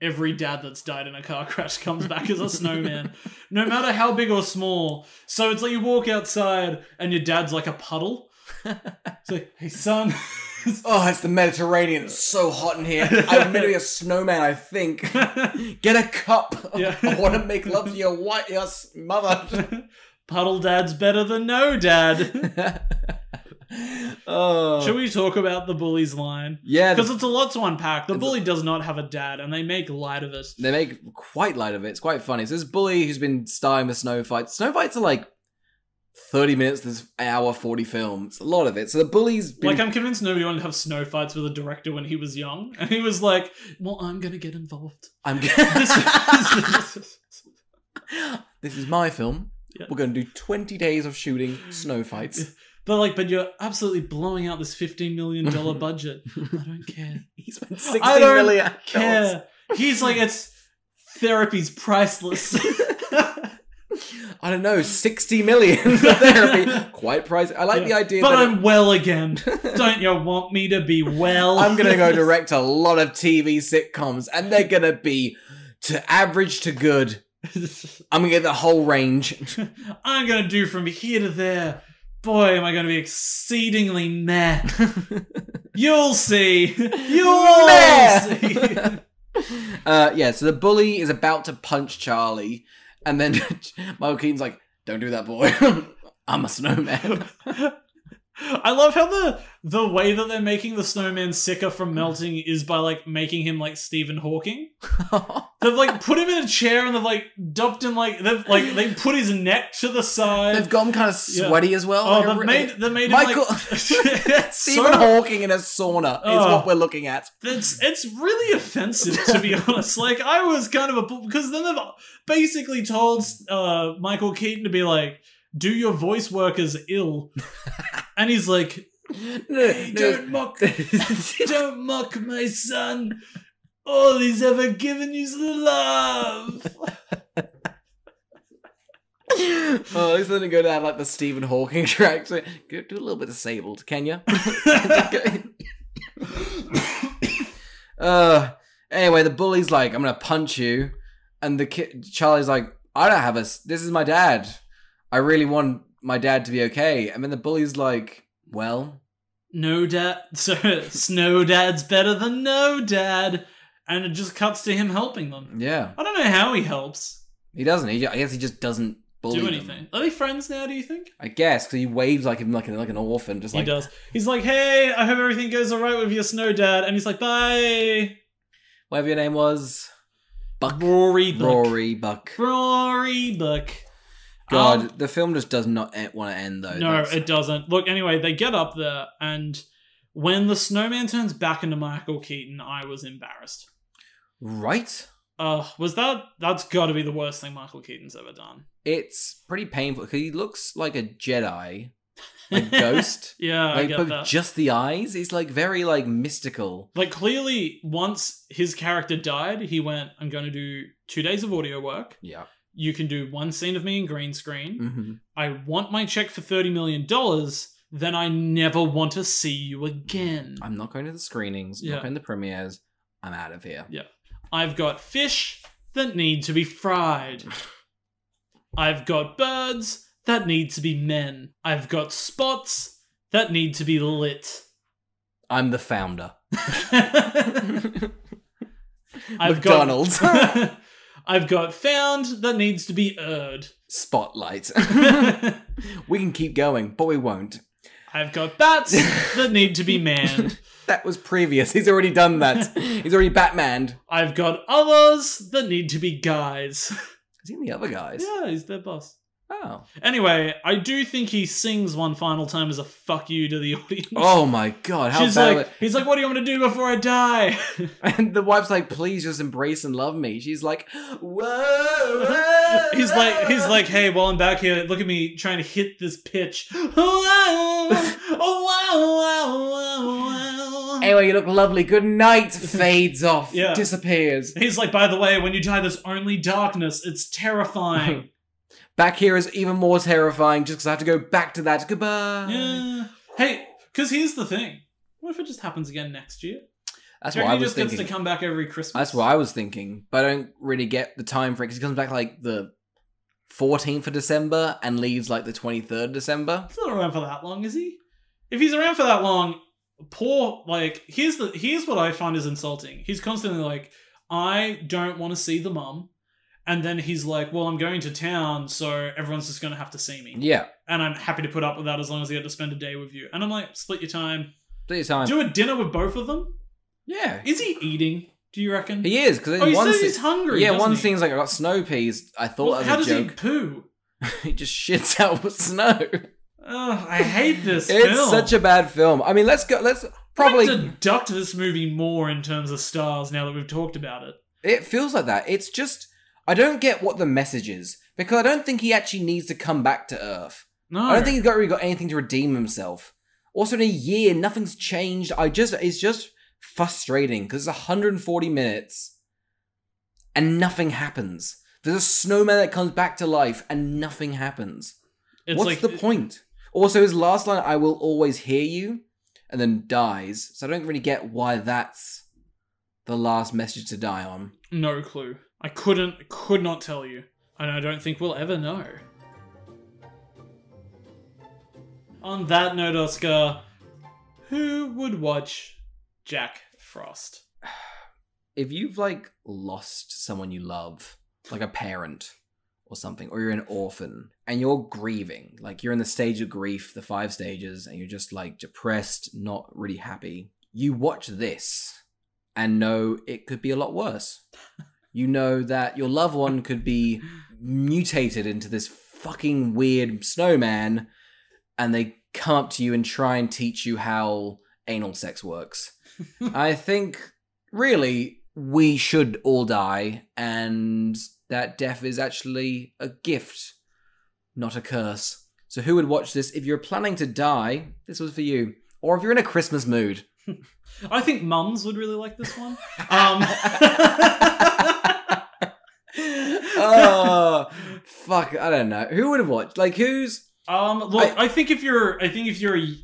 every dad that's died in a car crash comes back as a snowman, no matter how big or small. So it's like you walk outside and your dad's like a puddle. It's like, hey son. Oh, it's the Mediterranean. It's so hot in here. I'm meant to be a snowman, I think. Get a cup. Yeah. I want to make love to your mother. Puddle dad's better than no dad. Should we talk about the bully's line? Yeah. Because it's a lot to unpack. The bully does not have a dad, and they make light of it. They make quite light of it. It's quite funny. So this bully who's been starring the snow fights. Snow fights are like 30 minutes this hour 40 film. It's a lot of it. So the bully's been... Like, I'm convinced nobody wanted to have snow fights with a director when he was young. And he was like, well, I'm going to get involved. This is my film. Yeah. We're going to do 20 days of shooting snow fights. But you're absolutely blowing out this $15 million budget. I don't care. He spent $60 million. I don't care. He's like, therapy's priceless. I don't know, 60 million for therapy. Quite pricey. I like the idea but I'm well again. Don't you want me to be well? I'm going to go direct a lot of TV sitcoms, and they're going to be to average to good. I'm going to get the whole range. I'm going to do from here to there. Boy, am I going to be exceedingly meh. You'll see. You'll see. So the bully is about to punch Charlie, and then Michael Keaton's like, don't do that, boy. I'm a snowman. I love how the way that they're making the snowman sicker from melting is by like making him like Stephen Hawking. They've like put him in a chair and they've like dumped him they put his neck to the side. They've got him kind of sweaty as well. Oh, they made Michael him like Stephen Hawking in a sauna is what we're looking at. It's really offensive, to be honest. Like, I was kind of because then they've basically told Michael Keaton to be like, do your voice work as ill. And he's like, hey, don't mock my son. All he's ever given you's love. Oh, he's gonna go down like the Stephen Hawking track. So, go do a little bit disabled, can you? Anyway, the bully's like, I'm gonna punch you, and the Charlie's like, I don't have this is my dad. I really want my dad to be okay. And then the bully's like, well, no dad, Snow Dad's better than no dad. And it just cuts to him helping them. Yeah. I don't know how he helps. He doesn't. I guess he just doesn't bully do anything. them. Are they friends now, do you think? I guess, because he waves like him like an orphan. Just like, he does. He's like, hey, I hope everything goes alright with your Snow Dad. And he's like, bye. Whatever your name was. Buck. Rory Buck. Rory Buck. God, the film just does not want to end, though. No, it doesn't. Look, anyway, they get up there, and when the snowman turns back into Michael Keaton, I was embarrassed. Right? That's got to be the worst thing Michael Keaton's ever done. It's pretty painful, because he looks like a Jedi. Like Ghost. Yeah, like, I get but that. Just the eyes? He's like very like mystical. Like clearly, once his character died, he went, I'm going to do 2 days of audio work. Yeah. You can do one scene of me in green screen. Mm-hmm. I want my check for $30 million. Then I never want to see you again. I'm not going to the screenings. Not going to the premieres. I'm out of here. Yeah. I've got fish that need to be fried. I've got birds that need to be men. I've got spots that need to be lit. I'm the founder. McDonald's. I've got found that needs to be erred. Spotlight. We can keep going, but we won't. I've got bats that need to be manned. That was previous. He's already done that. He's already Batmaned. I've got others that need to be guys. Is he in the other guys? Yeah, he's their boss. Oh. Anyway, I do think he sings one final time as a fuck you to the audience. Oh my god, how bad. He's like, what do you want me to do before I die? And the wife's like, please just embrace and love me. She's like, whoa. He's like, hey, while I'm back here, look at me trying to hit this pitch. Anyway, you look lovely. Good night. Fades off. Yeah. Disappears. He's like, by the way, when you die, there's only darkness. It's terrifying. Back here is even more terrifying just because I have to go back to that. Goodbye. Yeah. Hey, because here's the thing. What if it just happens again next year? That's what I was he just thinking. gets to come back every Christmas? That's what I was thinking. But I don't really get the time for it because he comes back like the 14th of December and leaves like the 23rd of December. He's not around for that long, is he? If he's around for that long, here's what I find is insulting. He's constantly like, I don't want to see the mum. And then he's like, well, I'm going to town, so everyone's just going to have to see me. Yeah. And I'm happy to put up with that as long as I get to spend a day with you. And I'm like, split your time. Split your time. Do a dinner with both of them? Yeah. Is he eating? Do you reckon? He is, because he says he's hungry. Yeah, one scene's like, I got snow peas. I thought that was a joke. How does he poo? He just shits out with snow. Oh, I hate this film. It's such a bad film. I mean, let's probably deduct this movie more in terms of stars now that we've talked about it. It feels like that. It's just, I don't get what the message is, because I don't think he actually needs to come back to Earth. No. I don't think he's really got anything to redeem himself. Also, in a year, nothing's changed. It's just frustrating, because it's 140 minutes, and nothing happens. There's a snowman that comes back to life, and nothing happens. What's the point? Also, his last line, I will always hear you, and then dies. So I don't really get why that's the last message to die on. No clue. I could not tell you. And I don't think we'll ever know. On that note, Oscar, who would watch Jack Frost? If you've, lost someone you love, like a parent or something, or you're an orphan, and you're grieving, you're in the stage of grief, the 5 stages, and you're just, depressed, not really happy, you watch this and know it could be a lot worse. You know that your loved one could be mutated into this fucking weird snowman, and they come up to you and try and teach you how anal sex works. I think, really, we should all die, and that death is actually a gift, not a curse. So who would watch this? If you're planning to die, this was for you. Or if you're in a Christmas mood. I think mums would really like this one. fuck, I don't know. Who would have watched? Like, who's... Look, I think if you're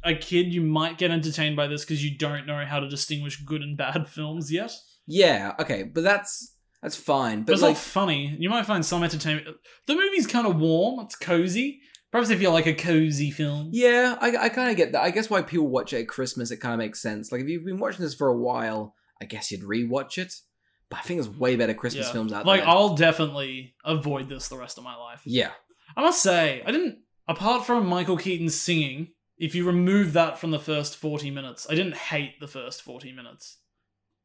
a kid, you might get entertained by this because you don't know how to distinguish good and bad films yet. Yeah, okay, but that's fine. But it's like, not funny. You might find some entertainment. The movie's kind of warm. It's cozy. Perhaps if you like a cozy film. yeah, I kind of get that. I guess why people watch it at Christmas, it kind of makes sense. Like, if you've been watching this for a while, I guess you'd rewatch it. But I think there's way better Christmas films out there. Like, I'll definitely avoid this the rest of my life. Yeah. I must say, apart from Michael Keaton singing, if you remove that from the first 40 minutes, I didn't hate the first 40 minutes.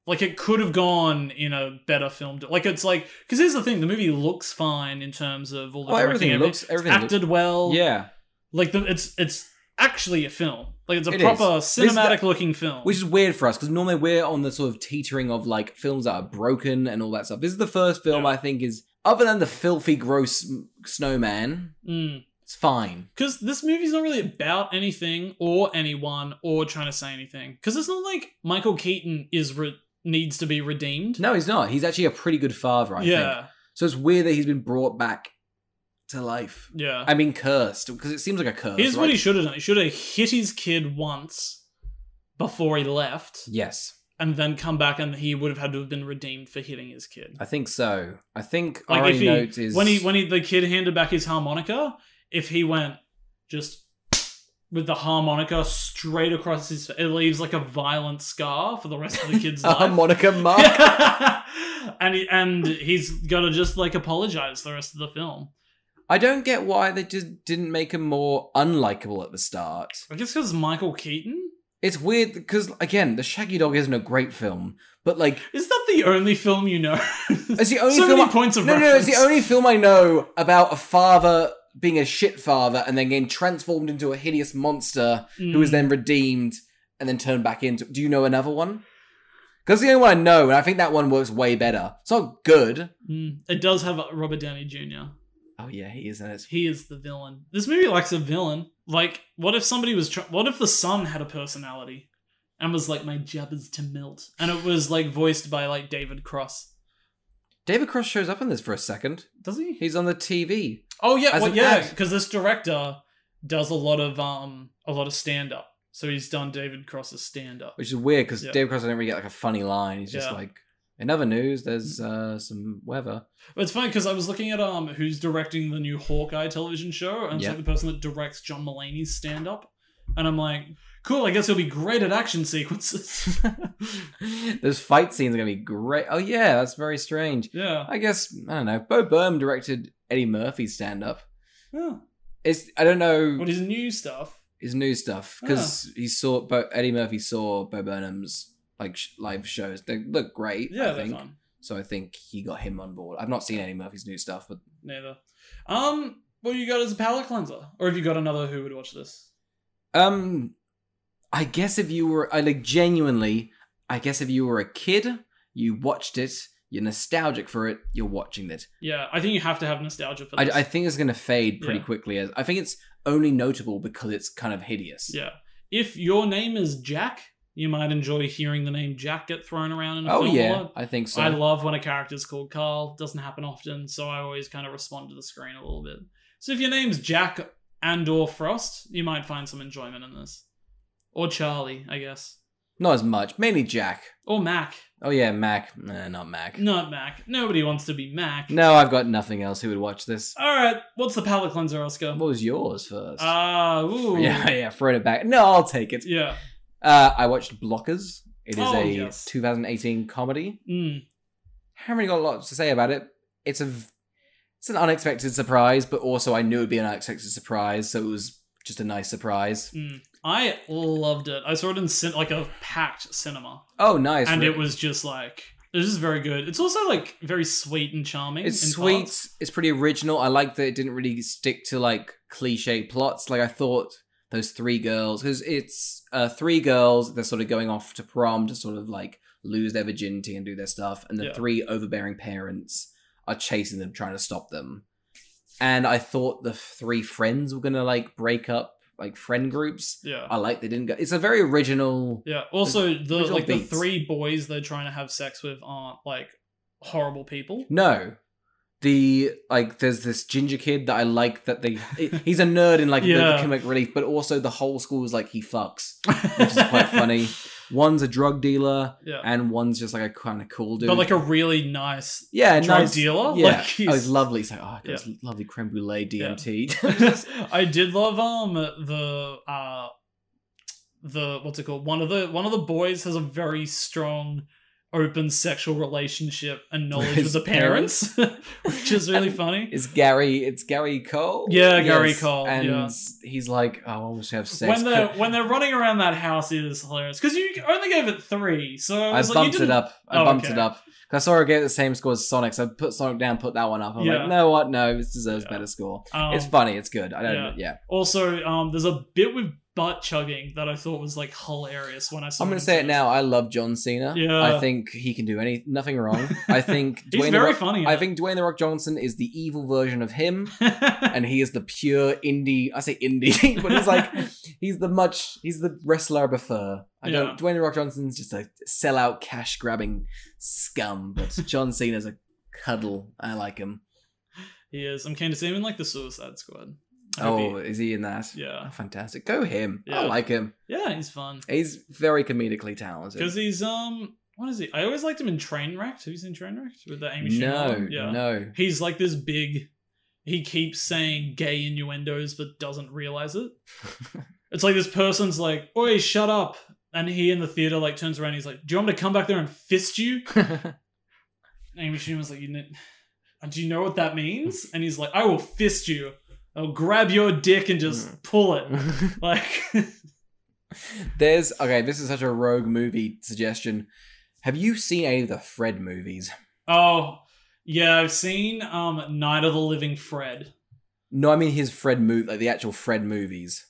Like, it could have gone in a better film. Like, it's like... Because here's the thing, the movie looks fine in terms of all the directing. Everything acted well. Yeah. Like, it's actually a film. Like, it's a proper cinematic-looking film. Which is weird for us, because normally we're on the sort of teetering of, like, films that are broken and all that stuff. This is the first film I think is... Other than the filthy, gross snowman, it's fine. Because this movie's not really about anything or anyone or trying to say anything. Because it's not like Michael Keaton needs to be redeemed. No, he's not. He's actually a pretty good father, I think. So it's weird that he's been brought back to life. Yeah. I mean, cursed, because it seems like a curse. Here's what he should have done. He should have hit his kid once before he left. Yes. And then come back and he would have had to have been redeemed for hitting his kid. I think so. I think like our if note is... When the kid handed back his harmonica, if he went just... with the harmonica straight across his face, it leaves like a violent scar for the rest of the kid's life. Harmonica mark. and he's got to just like apologize the rest of the film. I don't get why they just didn't make him more unlikable at the start. I guess because Michael Keaton? It's weird because, again, The Shaggy Dog isn't a great film, but like... Is that the only film you know? It's the only so film many points of reference. No, it's the only film I know about a father being a shit father and then getting transformed into a hideous monster who is then redeemed and then turned back into... Do you know another one? Because the only one I know, and I think that one works way better. It's not good. It does have Robert Downey Jr. Oh yeah, he is in it. He is the villain. This movie likes a villain. Like, what if somebody was... what if the son had a personality and was like, my job is to melt? And it was like voiced by like David Cross. David Cross shows up in this for a second. Does he? He's on the TV. Oh yeah, because this director does a lot of stand-up. So he's done David Cross's stand-up. Which is weird, because David Cross doesn't really get like a funny line. He's just like, in other news, there's some weather. But it's funny, because I was looking at who's directing the new Hawkeye television show, and it's like the person that directs John Mulaney's stand-up. And I'm like, cool, I guess he'll be great at action sequences. Those fight scenes are going to be great. Oh yeah, that's very strange. Yeah. I guess, I don't know, Bo Burnham directed Eddie Murphy's stand-up. Oh. I don't know... What, his new stuff? His new stuff, because Eddie Murphy saw Bo Burnham's like live shows. They look great. Yeah, I think. they're fun. So I think he got him on board. I've not seen Eddie Murphy's new stuff, but neither. What you got as a palate cleanser, or have you got another who would watch this? I guess if you were, genuinely, I guess if you were a kid, you watched it. You're nostalgic for it. You're watching it. Yeah, I think you have to have nostalgia for this. I think it's going to fade pretty quickly. I think it's only notable because it's kind of hideous. Yeah. If your name is Jack, you might enjoy hearing the name Jack get thrown around in a film a lot. I think so. I love when a character's called Carl. Doesn't happen often, so I always kind of respond to the screen a little bit. So if your name's Jack and or Frost, you might find some enjoyment in this. Or Charlie, I guess. Not as much. Mainly Jack. Or Mac. Oh yeah, Mac. Not Mac. Not Mac. Nobody wants to be Mac. No, I've got nothing else who would watch this. Alright, what's the palate cleanser, Oscar? What was yours first? Ooh. Yeah, throwing it back. No, I'll take it. Yeah. I watched Blockers. It is 2018 comedy. Haven't really got a lot to say about it. It's an unexpected surprise, but also I knew it would be an unexpected surprise, so it was just a nice surprise. I loved it. I saw it in like a packed cinema. Oh, nice. And it was just like, it was just very good. It's also like very sweet and charming. It's sweet. Parts. It's pretty original. I like that it didn't really stick to like cliche plots. Like I thought those three girls, because it's three girls, they're sort of going off to prom to sort of like lose their virginity and do their stuff. And the three overbearing parents are chasing them, trying to stop them. And I thought the three friends were going to like break up, like friend groups. Yeah. I like they didn't go. It's a very original. Yeah. Also, the beats. three boys they're trying to have sex with aren't like horrible people. No. There's this ginger kid that I like that he's a nerd in like Yeah. the comic relief, but also the whole school is like he fucks, which is quite funny. One's a drug dealer, Yeah. and one's just like a kind of cool dude. But like a really nice drug dealer. Yeah, Like he's lovely. He's like, oh, I got this lovely creme brulee DMT. I did love the what's it called? One of the boys has a very strong open sexual relationship and knowledge with the parents, which is really funny. It's Gary Cole. Yeah, Gary Cole. And he's like, oh, I want to have sex. When they're running around that house, it is hilarious because you only gave it 3, so I bumped it up. I bumped it up. Because I saw her get the same score as Sonic, so I put Sonic down, put that one up. I'm like, you know what? No, this deserves a better score. It's funny, it's good. I don't. Also, there's a bit with butt chugging that I thought was like hilarious when I saw. I'm going to say it now. I love John Cena. Yeah. I think he can do nothing wrong. I think he's very funny. I think Dwayne The Rock Johnson is the evil version of him, and he is the pure indie. I say indie, but he's the wrestler I prefer. Dwayne The Rock Johnson's just a sellout, cash grabbing scum, but John Cena's a cuddle. I like him. He is. I'm keen to see him in like the Suicide Squad. Is he in that? Yeah. Oh, fantastic. Go him. Yeah. I like him. Yeah, he's fun. He's very comedically talented. Because he's, what is he? I always liked him in Trainwrecked. Have you seen Trainwrecked? With the Amy Schumer? No. He's like this big, he keeps saying gay innuendos but doesn't realize it. It's like this person's like, oi, shut up. And he in the theater like turns around and he's like, do you want me to come back there and fist you? Amy Schumer's like, do you know what that means? And he's like, I will fist you. I'll grab your dick and just pull it. Like, this is such a rogue movie suggestion. Have you seen any of the Fred movies? Oh, yeah, I've seen Night of the Living Fred. No, I mean his Fred movie, like the actual Fred movies.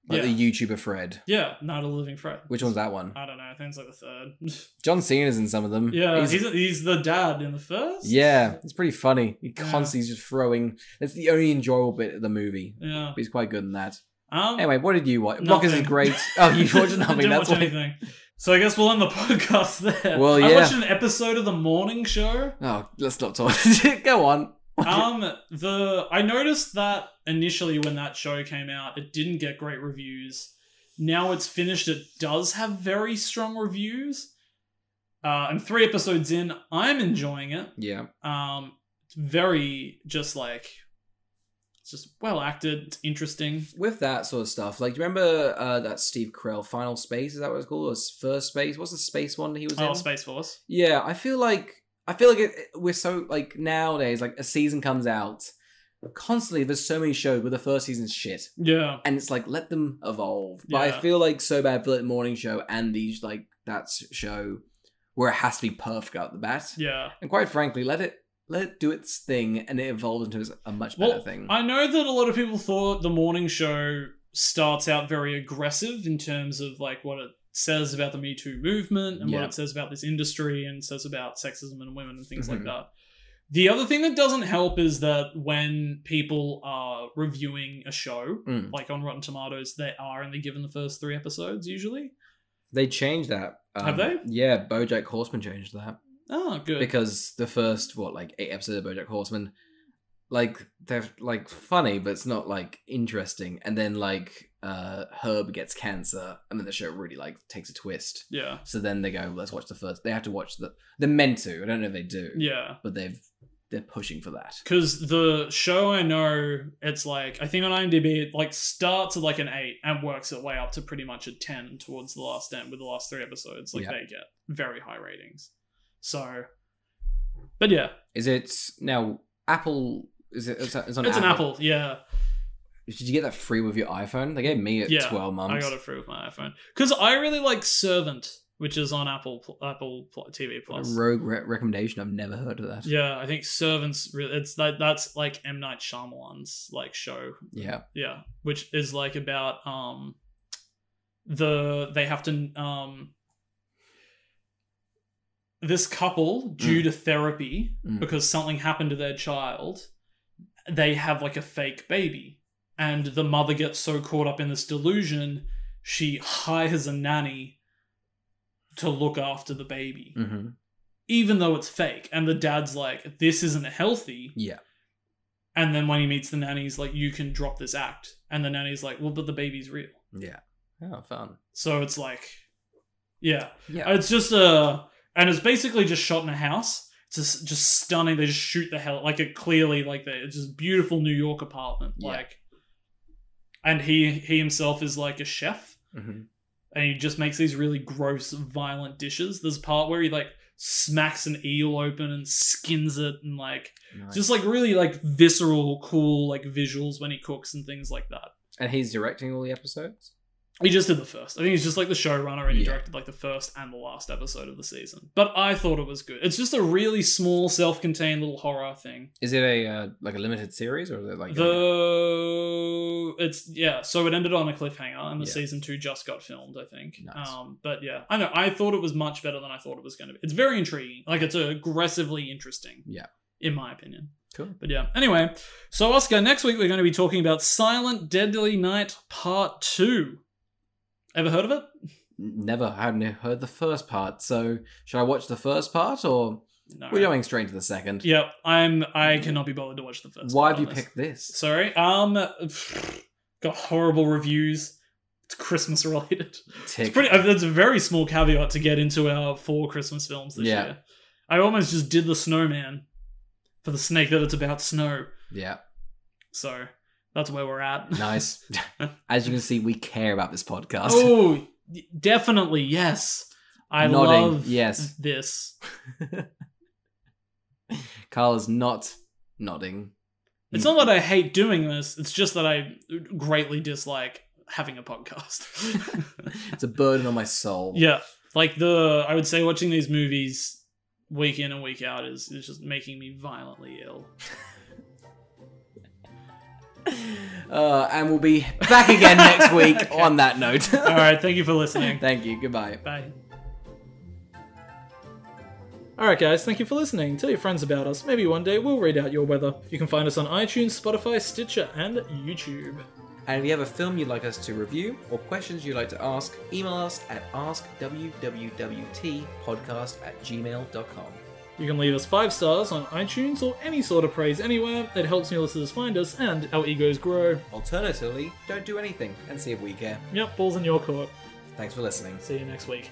Like the YouTuber Fred. Yeah, Night of the Living Fred. Which one's that one? I don't know. I think it's like the 3rd. John Cena's in some of them. Yeah, he's the dad in the first. Yeah, it's pretty funny. He constantly just throwing. That's the only enjoyable bit of the movie. Yeah, but he's quite good in that. Anyway, what did you watch? Nothing. Blockers is great. Oh, you watched nothing. Didn't watch anything. So I guess we'll end the podcast there. Well, yeah. I watched an episode of the morning show. Oh, let's not talk. Go on. I noticed that initially when that show came out, it didn't get great reviews. Now it's finished, it does have very strong reviews. And 3 episodes in, I'm enjoying it. Yeah. It's very just like, it's just well acted, it's interesting. With that sort of stuff, like, do you remember that Steve Carell Final Space? Is that what it's called? Or First Space? What's the space one that he was in? Oh, Space Force. Yeah, I feel like we're so, like, nowadays, like, a season comes out. Constantly, there's so many shows where the first season's shit. Yeah. And it's like, let them evolve. But I feel like So Bad for the morning show and these, like, that show where it has to be perfect out the bat. Yeah. And quite frankly, let it do its thing and it evolves into a much better thing. I know that a lot of people thought the morning show starts out very aggressive in terms of, like, what it says about the Me Too movement and what it says about this industry and says about sexism and women and things like that. The other thing that doesn't help is that when people are reviewing a show, like on Rotten Tomatoes, they given the first 3 episodes usually. They changed that. Have they? Yeah, BoJack Horseman changed that. Oh, good. Because the first, 8 episodes of BoJack Horseman, like, they're, like, funny, but it's not, like, interesting. And then, like, Herb gets cancer, and then the show really, like, takes a twist. Yeah. So then they go, let's watch the first. They have to watch they're meant to. I don't know if they do. Yeah. But they're pushing for that. Because the show, I know, it's like, I think on IMDb, it like starts at like an 8 and works its way up to pretty much a 10 towards the last end with the last 3 episodes. Like, they get very high ratings. So, but yeah. Is it now Apple? It's on It's Apple. an Apple, yeah. Did you get that free with your iPhone? They gave me it 12 months. I got it free with my iPhone. Because I really like Servant, which is on Apple TV Plus. A rogue recommendation. I've never heard of that. Yeah, I think Servant's really, that's like M. Night Shyamalan's like show. Yeah. Yeah, which is like about they have to this couple, due to therapy, because something happened to their child, they have like a fake baby. And the mother gets so caught up in this delusion, she hires a nanny to look after the baby. even though it's fake. And the dad's like, this isn't healthy. Yeah. And then when he meets the nanny, he's like, you can drop this act. And the nanny's like, well, but the baby's real. Yeah. Oh, fun. So it's like, yeah. Yeah. It's just and it's basically just shot in a house. It's just stunning. They just shoot the hell, like it clearly, like it's just beautiful New York apartment. Yeah. Like, and he himself is like a chef. Mm-hmm. And he just makes these really gross, violent dishes. There's a part where he like smacks an eel open and skins it, and like just like really like visceral, cool like visuals when he cooks and things like that. And he's directing all the episodes? He just did the first. I think he's just like the showrunner, and he directed like the first and the last episode of the season. But I thought it was good. It's just a really small, self-contained little horror thing. Is it a like a limited series, or is it like it's so it ended on a cliffhanger, and the season 2 just got filmed, I think. Nice. But yeah, I know. I thought it was much better than I thought it was going to be. It's very intriguing. Like, it's aggressively interesting. Yeah. In my opinion. Cool. But yeah. Anyway, so Oscar, next week we're going to be talking about Silent Deadly Night Part 2. Ever heard of it? Never. I hadn't heard the first part. So should I watch the first part, or No. we're going straight to the second? Yep. I cannot be bothered to watch the first. Why part have you on this. picked this? Sorry. Got horrible reviews. It's Christmas related. Tick. That's a very small caveat to get into our 4 Christmas films this year. I almost just did The Snowman for the snake that it's about snow. Yeah. So that's where we're at. Nice. As you can see, we care about this podcast. Oh, definitely, yes. I Nodding, love yes. this. Carl is not nodding. It's not that I hate doing this, it's just that I greatly dislike having a podcast. It's a burden on my soul. Yeah. Like I would say watching these movies week in and week out is just making me violently ill. And we'll be back again next week on that note. Alright, thank you for listening. Thank you. Goodbye. Bye. Alright guys, thank you for listening. Tell your friends about us. Maybe one day we'll read out your weather. You can find us on iTunes, Spotify, Stitcher, and YouTube. And if you have a film you'd like us to review or questions you'd like to ask, email us at askwwwtpodcast@gmail.com. You can leave us 5 stars on iTunes or any sort of praise anywhere. It helps new listeners find us and our egos grow. Alternatively, don't do anything and see if we care. Yep, ball's in your court. Thanks for listening. See you next week.